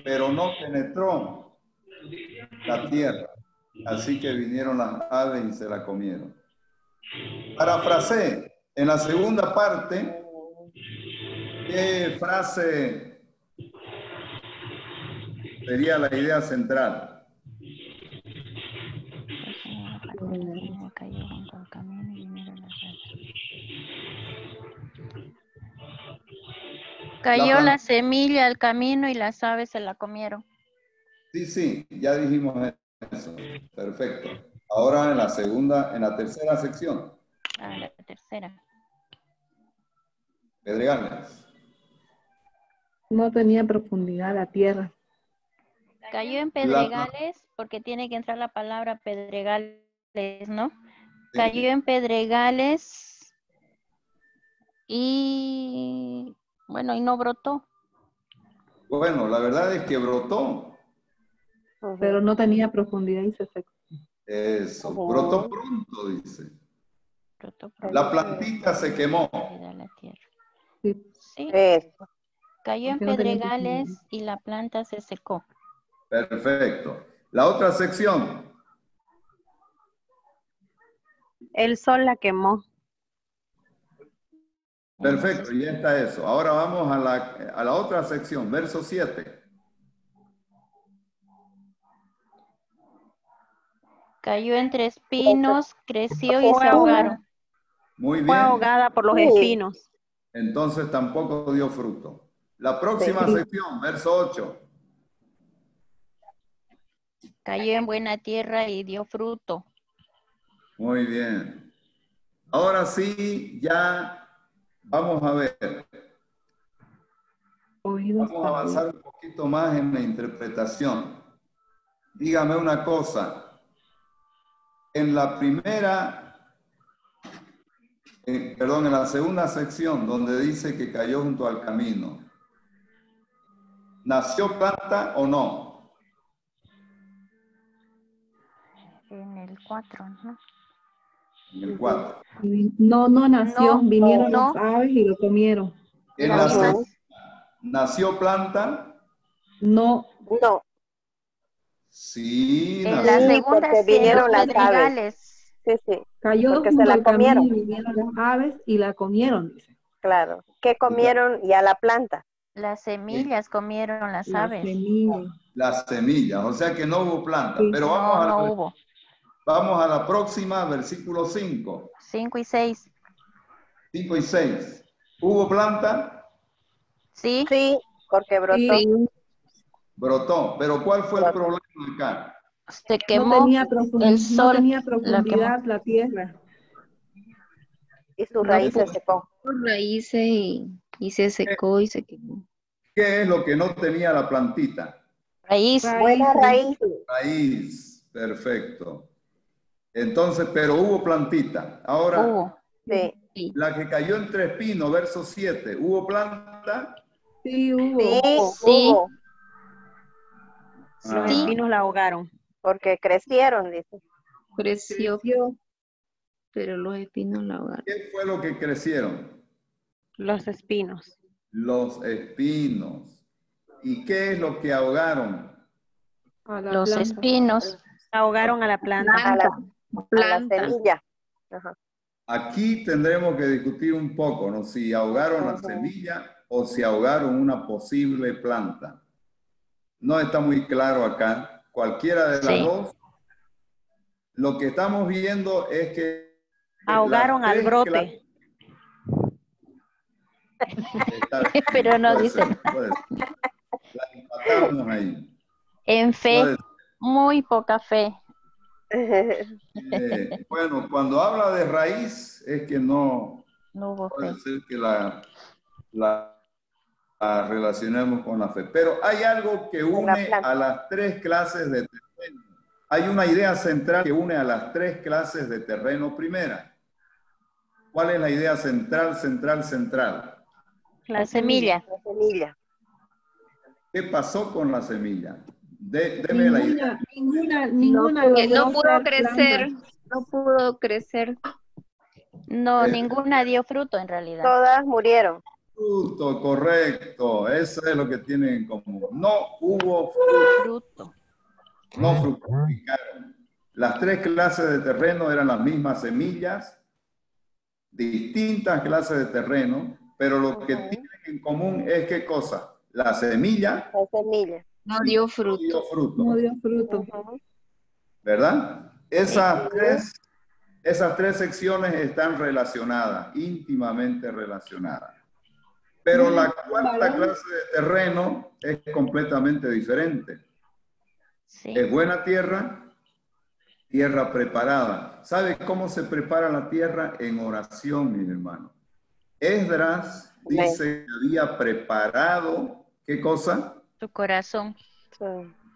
pero no penetró la tierra. Así que vinieron las aves y se la comieron. Parafraseé. En la segunda parte, ¿Qué frase sería la idea central? Cayó la semilla al camino y las aves se la comieron. Sí, sí, ya dijimos eso. Perfecto. Ahora en la tercera sección. Ah, la tercera. Pedregales. No tenía profundidad la tierra. Cayó en pedregales porque tiene que entrar la palabra pedregales, ¿no? Sí. Cayó en pedregales y bueno, y no brotó. Bueno, la verdad es que brotó. Pero no tenía profundidad y se secó. Eso, brotó pronto, dice. Brotó pronto. La plantita se quemó. La tierra. Sí. Sí. Cayó en pedregales y la planta se secó. Perfecto. La otra sección. El sol la quemó. Perfecto, ya está eso. Ahora vamos a la otra sección, verso 7. Cayó entre espinos, creció y se ahogaron. Muy bien. Fue ahogada por los espinos. Entonces tampoco dio fruto. La próxima sección, verso 8. Cayó en buena tierra y dio fruto. Muy bien. Ahora sí, ya vamos a ver. Vamos a avanzar un poquito más en la interpretación. Dígame una cosa. En la segunda sección, donde dice que cayó junto al camino, ¿nació planta o no? En el 4, ¿no? En el 4. No nació, vinieron las aves y lo comieron. En la segunda, ¿nació planta? No. No. Sí, en la segunda porque vinieron las aves. Sí. Cayó porque junto se la al comieron. camino y vinieron las aves y la comieron, dice. Claro. ¿Qué comieron y a la planta? Las semillas comieron las aves. Semillas. Las semillas, o sea que no hubo planta. Sí. Pero vamos a la próxima, versículo 5. 5 y 6. 5 y 6. ¿Hubo planta? Sí. Sí, porque brotó. Sí. Brotó. Pero ¿cuál fue el problema acá? Se quemó. No tenía el sol. No tenía profundidad la tierra. Y sus raíces se secó. Raíces y se secó y se quemó. ¿Qué es lo que no tenía la plantita? Raíz. Buena raíz. Raíz, perfecto. Entonces, pero hubo plantita. Ahora, sí. La que cayó entre espinos, verso 7, ¿hubo planta? Sí, hubo. Sí. Los espinos la ahogaron. Porque crecieron, dice. Creció, pero los espinos la ahogaron. ¿Qué fue lo que crecieron? Los espinos. Los espinos. ¿Y qué es lo que ahogaron? Los espinos. Ahogaron a la planta. A la semilla. Ajá. Aquí tendremos que discutir un poco, ¿no? Si ahogaron la semilla o si ahogaron una posible planta. No está muy claro acá. Cualquiera de las dos. Lo que estamos viendo es que ahogaron al brote. Pero no dicen. La empatamos ahí. En fe, muy poca fe. Bueno, cuando habla de raíz es que no hubo puede fe. ser que la relacionemos con la fe. Pero hay algo que une a las tres clases de terreno. Hay una idea central que une a las tres clases de terreno primera. ¿Cuál es la idea central? La semilla. La semilla. ¿Qué pasó con la semilla? Deme la idea. Ninguna no pudo crecer. No pudo crecer. No, ninguna dio fruto en realidad. Todas murieron. Fruto, correcto. Eso es lo que tienen en común. No hubo fruto. No fructificaron. Las tres clases de terreno eran las mismas semillas, distintas clases de terreno, pero lo que tienen en común es ¿qué cosa? La semilla. La semilla. No dio fruto. No dio fruto. No dio fruto. ¿Verdad? Esas tres secciones están relacionadas, íntimamente relacionadas. Pero la cuarta clase de terreno es completamente diferente. Sí. Es buena tierra, tierra preparada. ¿Sabe cómo se prepara la tierra? En oración, mis hermanos. Esdras dice que había preparado, ¿qué cosa? Tu corazón.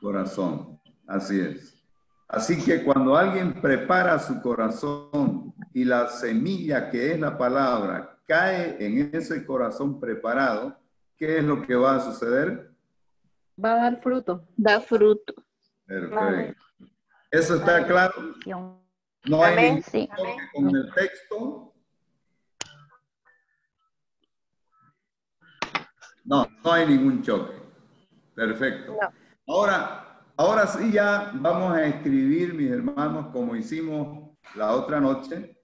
Corazón, así es. Así que cuando alguien prepara su corazón y la semilla que es la palabra cae en ese corazón preparado, ¿qué es lo que va a suceder? Va a dar fruto. Da fruto. Perfecto. ¿Eso está claro? No hay ningún choque con el texto. No, no hay ningún choque. Perfecto. Ahora sí ya vamos a escribir, mis hermanos, como hicimos la otra noche.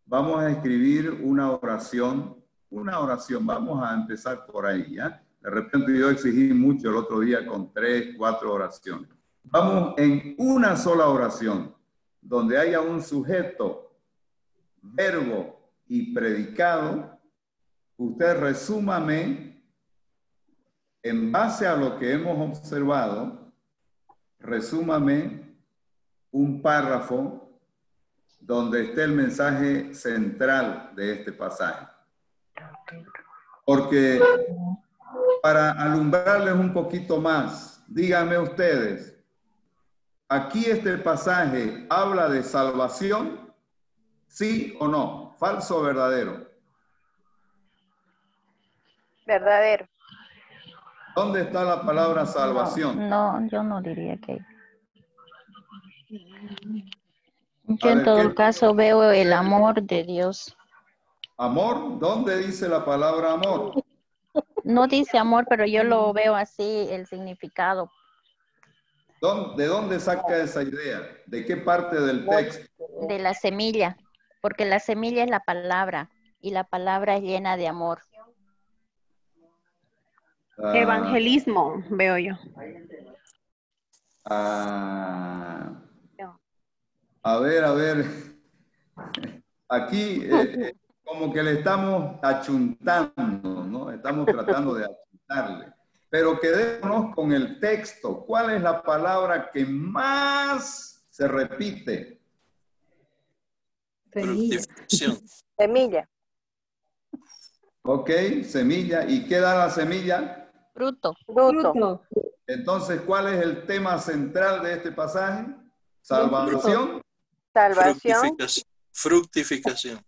Vamos a escribir una oración. Vamos a empezar por ahí, ¿ya? De repente yo exigí mucho el otro día con 3, 4 oraciones. Vamos en una sola oración, donde haya un sujeto, verbo y predicado. Usted resúmame, en base a lo que hemos observado, resúmame un párrafo donde esté el mensaje central de este pasaje. Porque para alumbrarles un poquito más, díganme ustedes, ¿aquí este pasaje habla de salvación? ¿Sí o no? ¿Falso o verdadero? Verdadero. ¿Dónde está la palabra salvación? No, yo no diría que... Yo en todo caso veo el amor de Dios. ¿Amor? ¿Dónde dice la palabra amor? No dice amor, pero yo lo veo así, el significado. ¿De dónde saca esa idea? ¿De qué parte del texto? De la semilla, porque la semilla es la palabra y la palabra es llena de amor. Evangelismo, veo yo. A ver. Aquí como que le estamos achuntando, ¿no? Estamos tratando de achuntarle. Pero quedémonos con el texto. ¿Cuál es la palabra que más se repite? Fructificación. Semilla. Ok, semilla. ¿Y qué da la semilla? Fruto. Fruto. Entonces, ¿cuál es el tema central de este pasaje? Salvación. Salvación. Fructificación.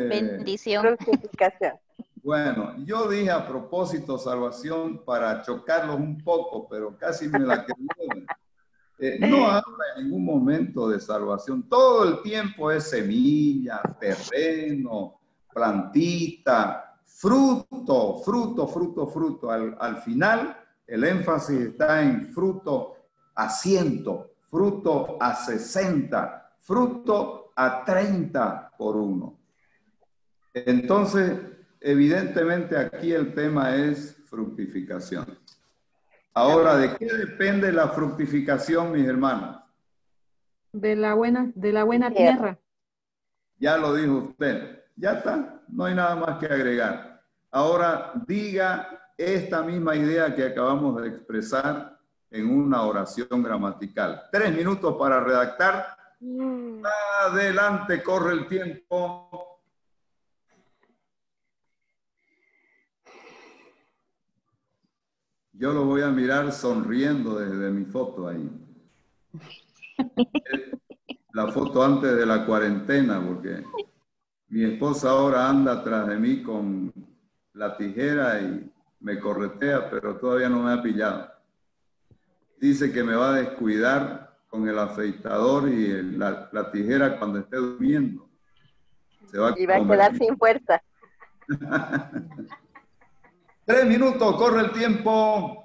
Bendición. Fructificación. Bueno, yo dije a propósito salvación para chocarlos un poco, pero casi me la quedé. No habla en ningún momento de salvación. Todo el tiempo es semilla, terreno, plantita, fruto. Al final, el énfasis está en fruto a 100, fruto a 60, fruto a 30 por uno. Entonces, evidentemente aquí el tema es fructificación. Ahora, ¿de qué depende la fructificación, mis hermanos? De la buena tierra. Ya lo dijo usted. Ya está, no hay nada más que agregar. Ahora, diga esta misma idea que acabamos de expresar en una oración gramatical. 3 minutos para redactar. Adelante, corre el tiempo. Yo lo voy a mirar sonriendo desde mi foto ahí. La foto antes de la cuarentena, porque mi esposa ahora anda atrás de mí con la tijera y me corretea, pero todavía no me ha pillado. Dice que me va a descuidar con el afeitador y la tijera cuando esté durmiendo. Se va Y va a quedar sin fuerza. 3 minutos, corre el tiempo.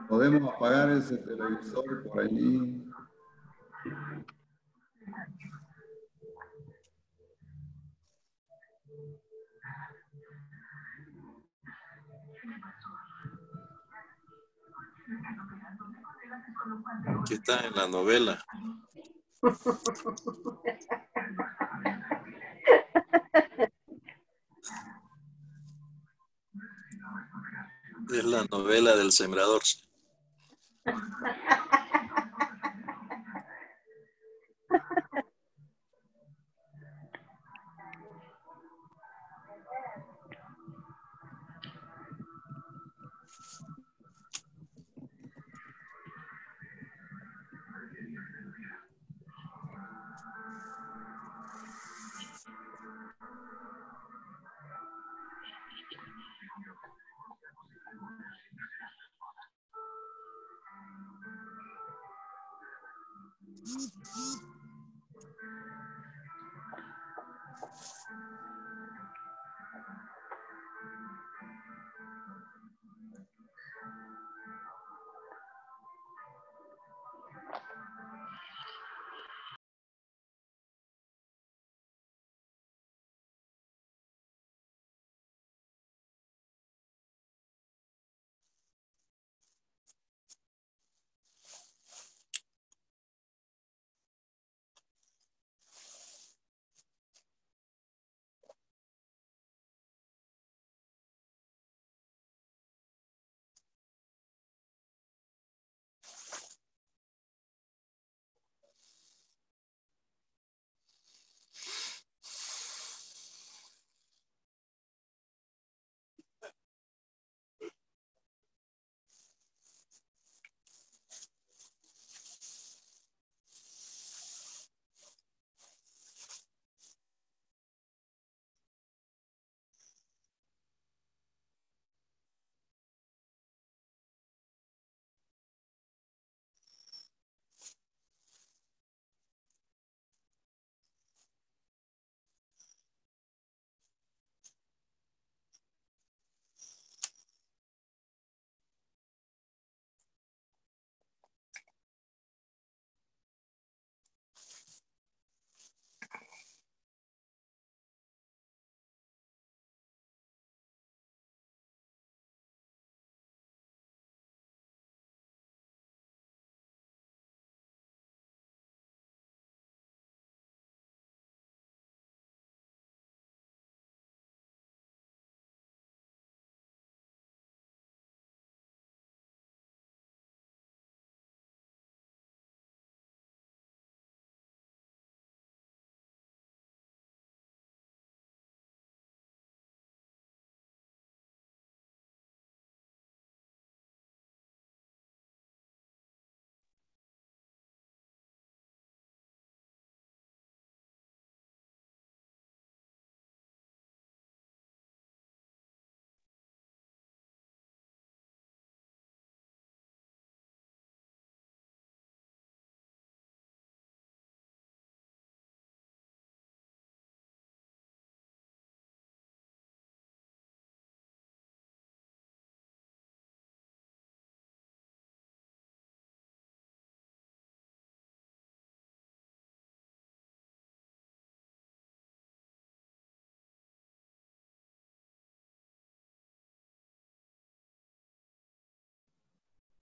Podemos apagar ese televisor por allí. Aquí está en la novela. Es la novela del sembrador.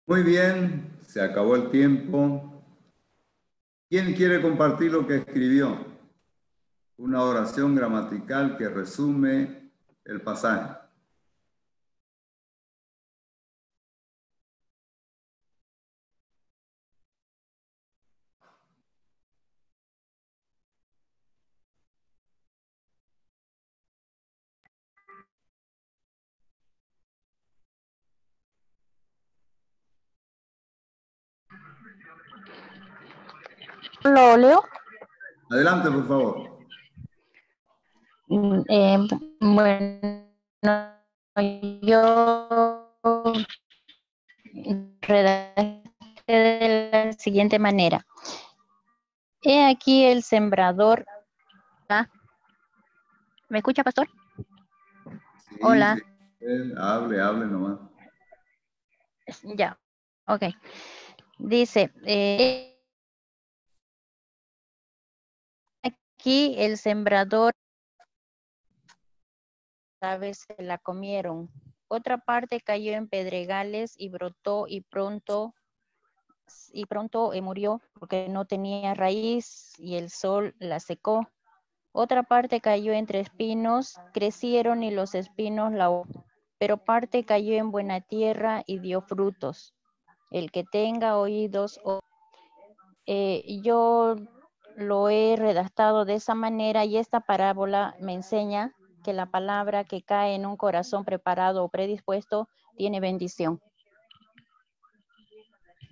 Muy bien, se acabó el tiempo. ¿Quién quiere compartir lo que escribió? Una oración gramatical que resume el pasaje. ¿Lo leo? Adelante, por favor. Bueno, yo redacté de la siguiente manera. He aquí el sembrador. ¿Me escucha, pastor? Sí, Hola. sí. Hable nomás. Ya, ok. Dice, aquí el sembrador, aves se la comieron. Otra parte cayó en pedregales y brotó y pronto murió porque no tenía raíz y el sol la secó. Otra parte cayó entre espinos, crecieron y los espinos la ahogaron. Pero parte cayó en buena tierra y dio frutos. El que tenga oídos, yo lo he redactado de esa manera y esta parábola me enseña que la palabra que cae en un corazón preparado o predispuesto tiene bendición.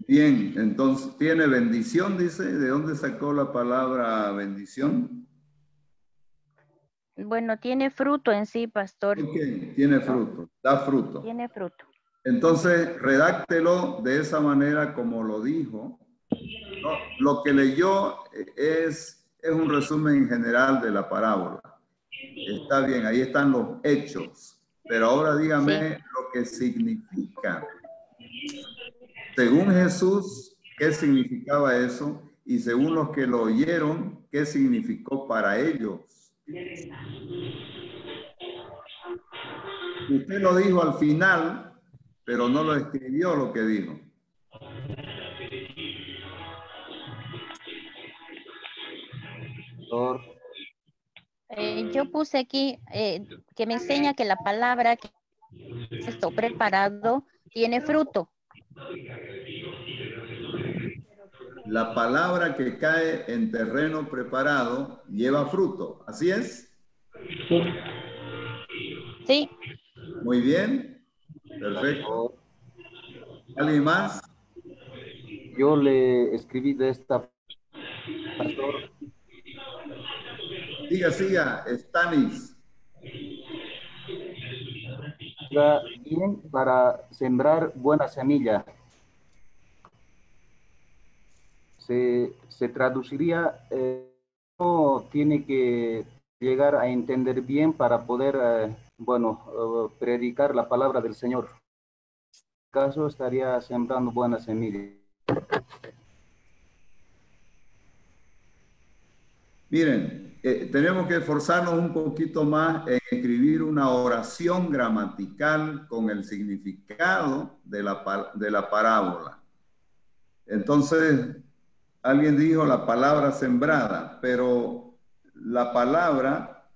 Bien, entonces, ¿tiene bendición, dice? ¿De dónde sacó la palabra bendición? Bueno, tiene fruto en sí, pastor. Ok, tiene fruto, da fruto. Tiene fruto. Entonces, redáctelo de esa manera como lo dijo. ¿No? Lo que leyó es un resumen general de la parábola. Está bien, ahí están los hechos. Pero ahora dígame lo que significa. Según Jesús, ¿qué significaba eso? Y según los que lo oyeron, ¿qué significó para ellos? Usted lo dijo al final, pero no lo escribió lo que dijo. Yo puse aquí que me enseña que la palabra que esto preparado tiene fruto. La palabra que cae en terreno preparado lleva fruto. ¿Así es? Sí. Muy bien. Perfecto. ¿Alguien más? Yo le escribí de esta, pastor. Siga, Stanis. Bien para sembrar buena semilla. Se traduciría, no tiene que llegar a entender bien para poder, predicar la palabra del Señor. En este caso estaría sembrando buena semilla. Miren, tenemos que esforzarnos un poquito más en escribir una oración gramatical con el significado de la parábola. Entonces, alguien dijo la palabra sembrada, pero la palabra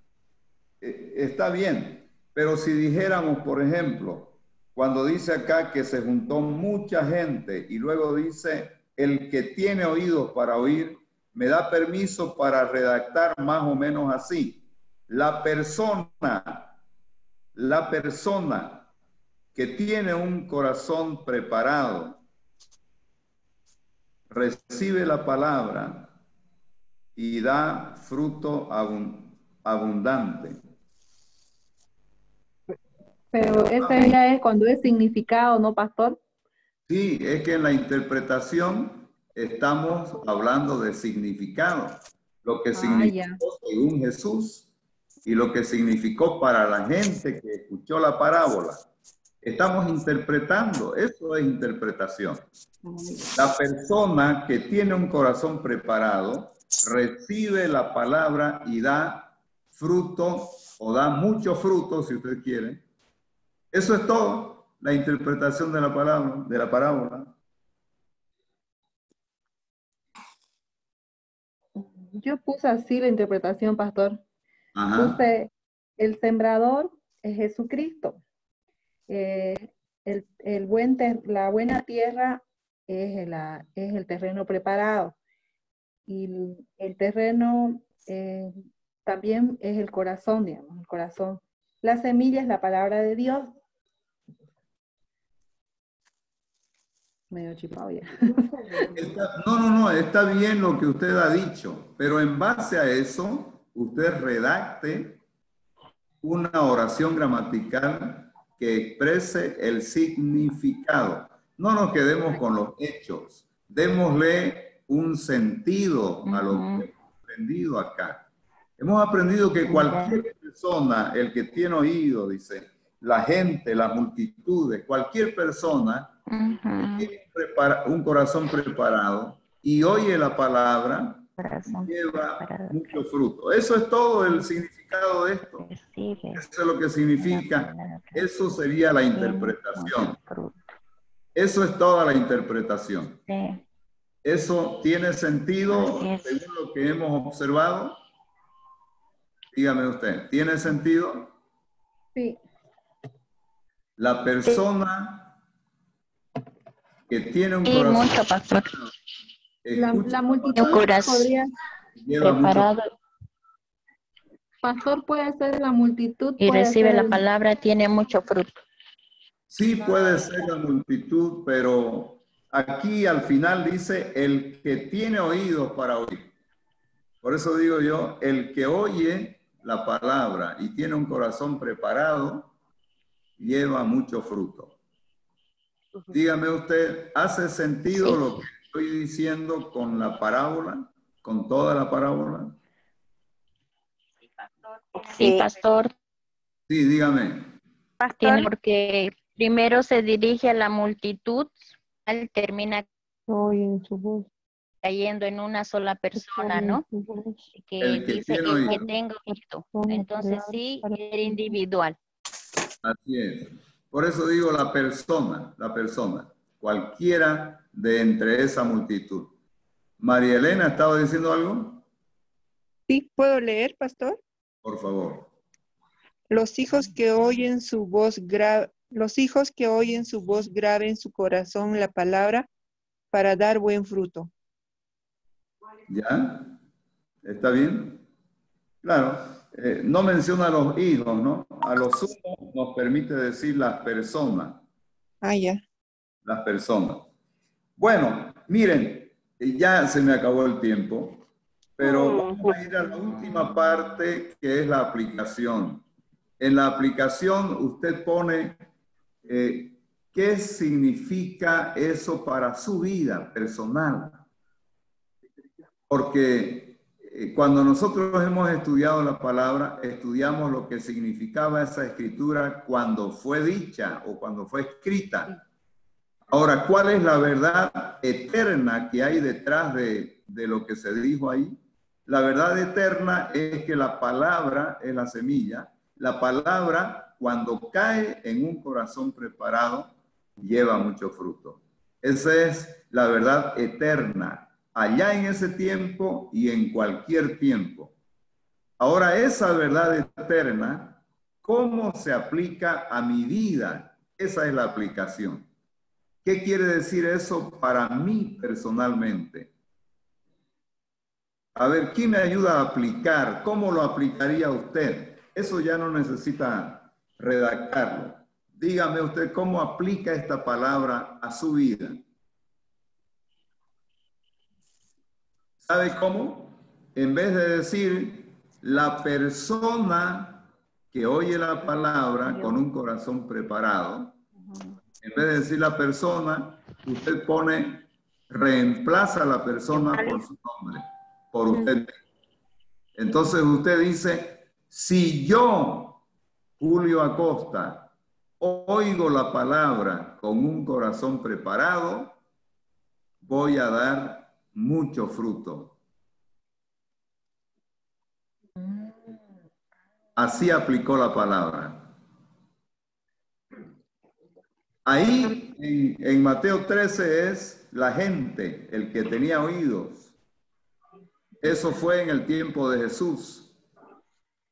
está bien. Pero si dijéramos, por ejemplo, cuando dice acá que se juntó mucha gente y luego dice, el que tiene oídos para oír, me da permiso para redactar más o menos así. La persona que tiene un corazón preparado, recibe la palabra y da fruto abundante. Pero ese ya es cuando es significado, ¿no, pastor? Sí, es que en la interpretación estamos hablando de significado, lo que significó según Jesús y lo que significó para la gente que escuchó la parábola. Estamos interpretando, eso es interpretación. La persona que tiene un corazón preparado recibe la palabra y da fruto o da mucho fruto, si usted quiere. Eso es todo, la interpretación de la palabra, de la parábola. Yo puse así la interpretación, pastor. Ajá. Puse, el sembrador es Jesucristo. La buena tierra es el terreno preparado. Y el terreno también es el corazón, digamos, el corazón. La semilla es la palabra de Dios. Medio chipado ya. No, está bien lo que usted ha dicho, pero en base a eso, usted redacte una oración gramatical que exprese el significado. No nos quedemos con los hechos, démosle un sentido a lo que hemos aprendido acá. Hemos aprendido que cualquier persona, el que tiene oído, dice, la gente, las multitudes, cualquier persona tiene un corazón preparado y oye la palabra, lleva mucho fruto. Eso es todo el significado de esto. Eso es lo que significa. Eso sería la interpretación. Eso es toda la interpretación. ¿Eso tiene sentido según lo que hemos observado? Dígame usted, ¿tiene sentido? Sí. La persona que tiene un corazón... mucho, pastor. La multitud podría... Preparado. Pastor, puede ser la multitud. Y recibe la palabra, tiene mucho fruto. Sí puede ser la multitud, pero aquí al final dice el que tiene oídos para oír. Por eso digo yo, el que oye la palabra y tiene un corazón preparado, lleva mucho fruto. Dígame usted, ¿hace sentido lo que estoy diciendo con la parábola? ¿Con toda la parábola? Sí, pastor. Sí, dígame. Tiene porque primero se dirige a la multitud, al termina cayendo en una sola persona, ¿no? Que dice el que tenga oído. Entonces sí, era individual. Así es. Por eso digo la persona, cualquiera de entre esa multitud. María Elena, ¿estaba diciendo algo? Sí, ¿puedo leer, pastor? Por favor. Los hijos que oyen su voz graben en su corazón la palabra para dar buen fruto. ¿Ya? ¿Está bien? Claro. No menciona a los hijos, ¿no? A los sumo nos permite decir las personas. Ah, ya. Las personas. Bueno, miren, ya se me acabó el tiempo, pero vamos a ir a la última parte que es la aplicación. En la aplicación usted pone qué significa eso para su vida personal. Porque cuando nosotros hemos estudiado la palabra, estudiamos lo que significaba esa escritura cuando fue dicha o cuando fue escrita. Ahora, ¿cuál es la verdad eterna que hay detrás de lo que se dijo ahí? La verdad eterna es que la palabra es la semilla. La palabra, cuando cae en un corazón preparado, lleva mucho fruto. Esa es la verdad eterna, allá en ese tiempo y en cualquier tiempo. Ahora, esa verdad eterna, ¿cómo se aplica a mi vida? Esa es la aplicación. ¿Qué quiere decir eso para mí personalmente? A ver, ¿quién me ayuda a aplicar? ¿Cómo lo aplicaría usted? Eso ya no necesita redactarlo. Dígame usted cómo aplica esta palabra a su vida. ¿Sabe cómo? En vez de decir la persona que oye la palabra con un corazón preparado, en vez de decir la persona, usted pone, reemplaza a la persona por su nombre, por usted. Entonces usted dice, si yo, Julio Acosta, oigo la palabra con un corazón preparado, voy a dar mucho fruto. Así aplicó la palabra. Ahí en Mateo 13 es la gente, el que tenía oídos. Eso fue en el tiempo de Jesús.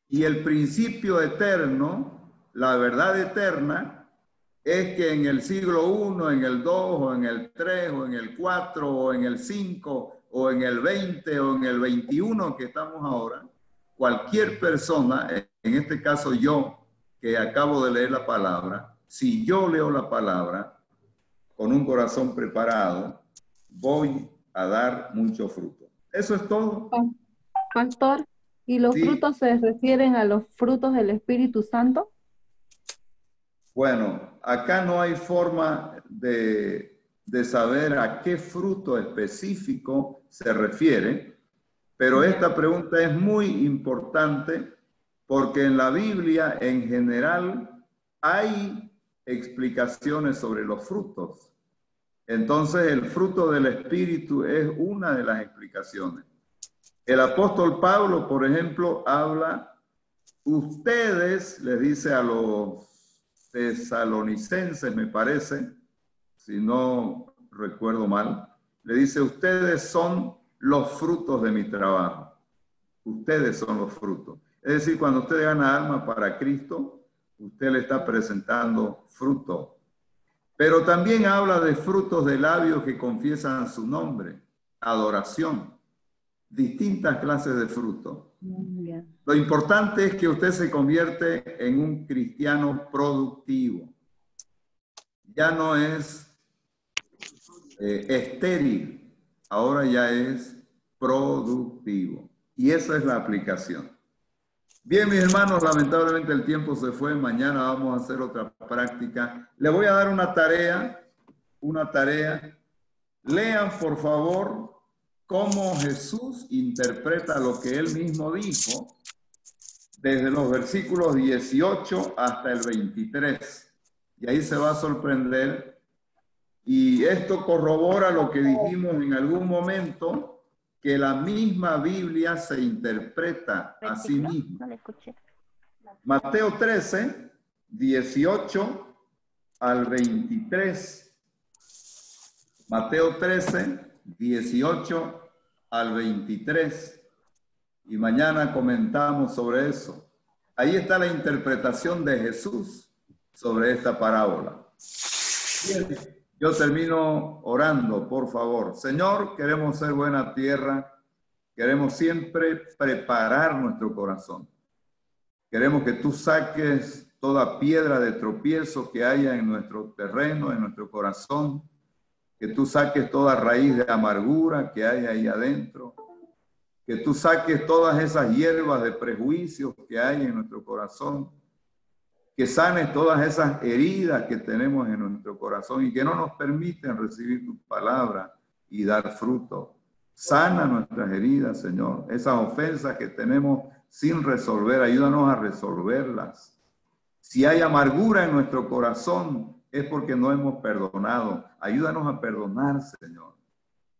Y el principio eterno, la verdad eterna, es que en el siglo 1, en el 2, o en el 3, o en el 4, o en el 5, o en el 20, o en el 21 que estamos ahora, cualquier persona, en este caso yo, que acabo de leer la palabra, si yo leo la palabra con un corazón preparado, voy a dar mucho fruto. Eso es todo. Pastor, ¿y los Sí. frutos se refieren a los frutos del Espíritu Santo? Bueno, acá no hay forma de saber a qué fruto específico se refiere, pero esta pregunta es muy importante porque en la Biblia en general hay explicaciones sobre los frutos. Entonces el fruto del Espíritu es una de las explicaciones. El apóstol Pablo, por ejemplo, habla, ustedes, les dice a los tesalonicenses, me parece, si no recuerdo mal, le dice, ustedes son los frutos de mi trabajo. Ustedes son los frutos. Es decir, cuando usted gana alma para Cristo, usted le está presentando fruto. Pero también habla de frutos de labios que confiesan su nombre, adoración, distintas clases de frutos. Lo importante es que usted se convierte en un cristiano productivo. Ya no es estéril, ahora ya es productivo. Y esa es la aplicación. Bien, mis hermanos, lamentablemente el tiempo se fue. Mañana vamos a hacer otra práctica. Le voy a dar una tarea. Lean, por favor, cómo Jesús interpreta lo que él mismo dijo desde los versículos 18 hasta el 23. Y ahí se va a sorprender. Y esto corrobora lo que dijimos en algún momento, que la misma Biblia se interpreta a sí misma. Mateo 13, 18 al 23. Mateo 13, 18 al 23. Y mañana comentamos sobre eso. Ahí está la interpretación de Jesús sobre esta parábola. Bien, yo termino orando, por favor. Señor, queremos ser buena tierra. Queremos siempre preparar nuestro corazón. Queremos que tú saques toda piedra de tropiezo que haya en nuestro terreno, en nuestro corazón. Que tú saques toda raíz de amargura que hay ahí adentro. Que tú saques todas esas hierbas de prejuicios que hay en nuestro corazón. Que sanes todas esas heridas que tenemos en nuestro corazón y que no nos permiten recibir tu palabra y dar fruto. Sana nuestras heridas, Señor. Esas ofensas que tenemos sin resolver, ayúdanos a resolverlas. Si hay amargura en nuestro corazón, es porque no hemos perdonado. Ayúdanos a perdonar, Señor.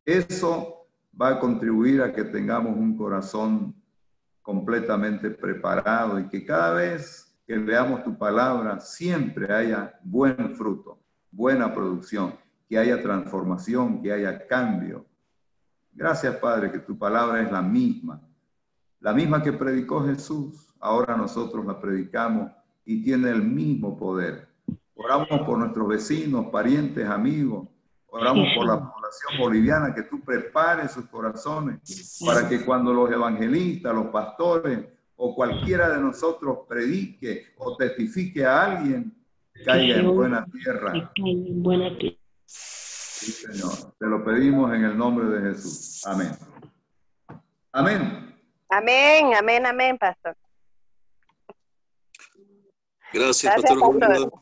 Eso va a contribuir a que tengamos un corazón completamente preparado y que cada vez que leamos tu palabra, siempre haya buen fruto, buena producción, que haya transformación, que haya cambio. Gracias, Padre, que tu palabra es la misma que predicó Jesús. Ahora nosotros la predicamos y tiene el mismo poder. Oramos por nuestros vecinos, parientes, amigos. Oramos por la población boliviana, que tú prepares sus corazones para que cuando los evangelistas, los pastores o cualquiera de nosotros predique o testifique a alguien, caiga en buena tierra. Sí, Señor. Te lo pedimos en el nombre de Jesús. Amén. Amén. Amén, amén, amén, pastor. Gracias, pastor Julio.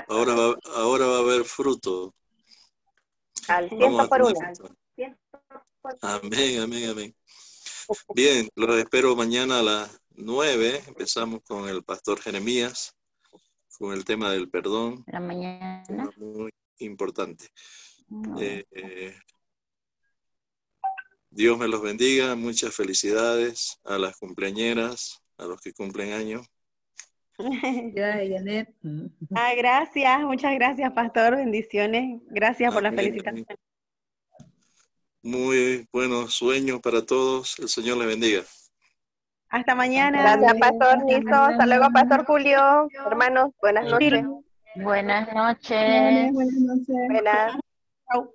Ahora va a haber fruto. Al 100 por 1. Amén, amén, amén. Bien, los espero mañana a las 9. Empezamos con el pastor Jeremías, con el tema del perdón. La mañana. Muy importante. Dios me los bendiga. Muchas felicidades a las cumpleañeras, a los que cumplen años. Janet. Gracias, muchas gracias, pastor. Bendiciones. Gracias por la felicitación. Muy buenos sueños para todos. El Señor les bendiga. Hasta mañana. Gracias, pastor Nilson. Hasta luego, pastor Julio. Hermanos, buenas noches. Buenas noches. Buenas. Chao.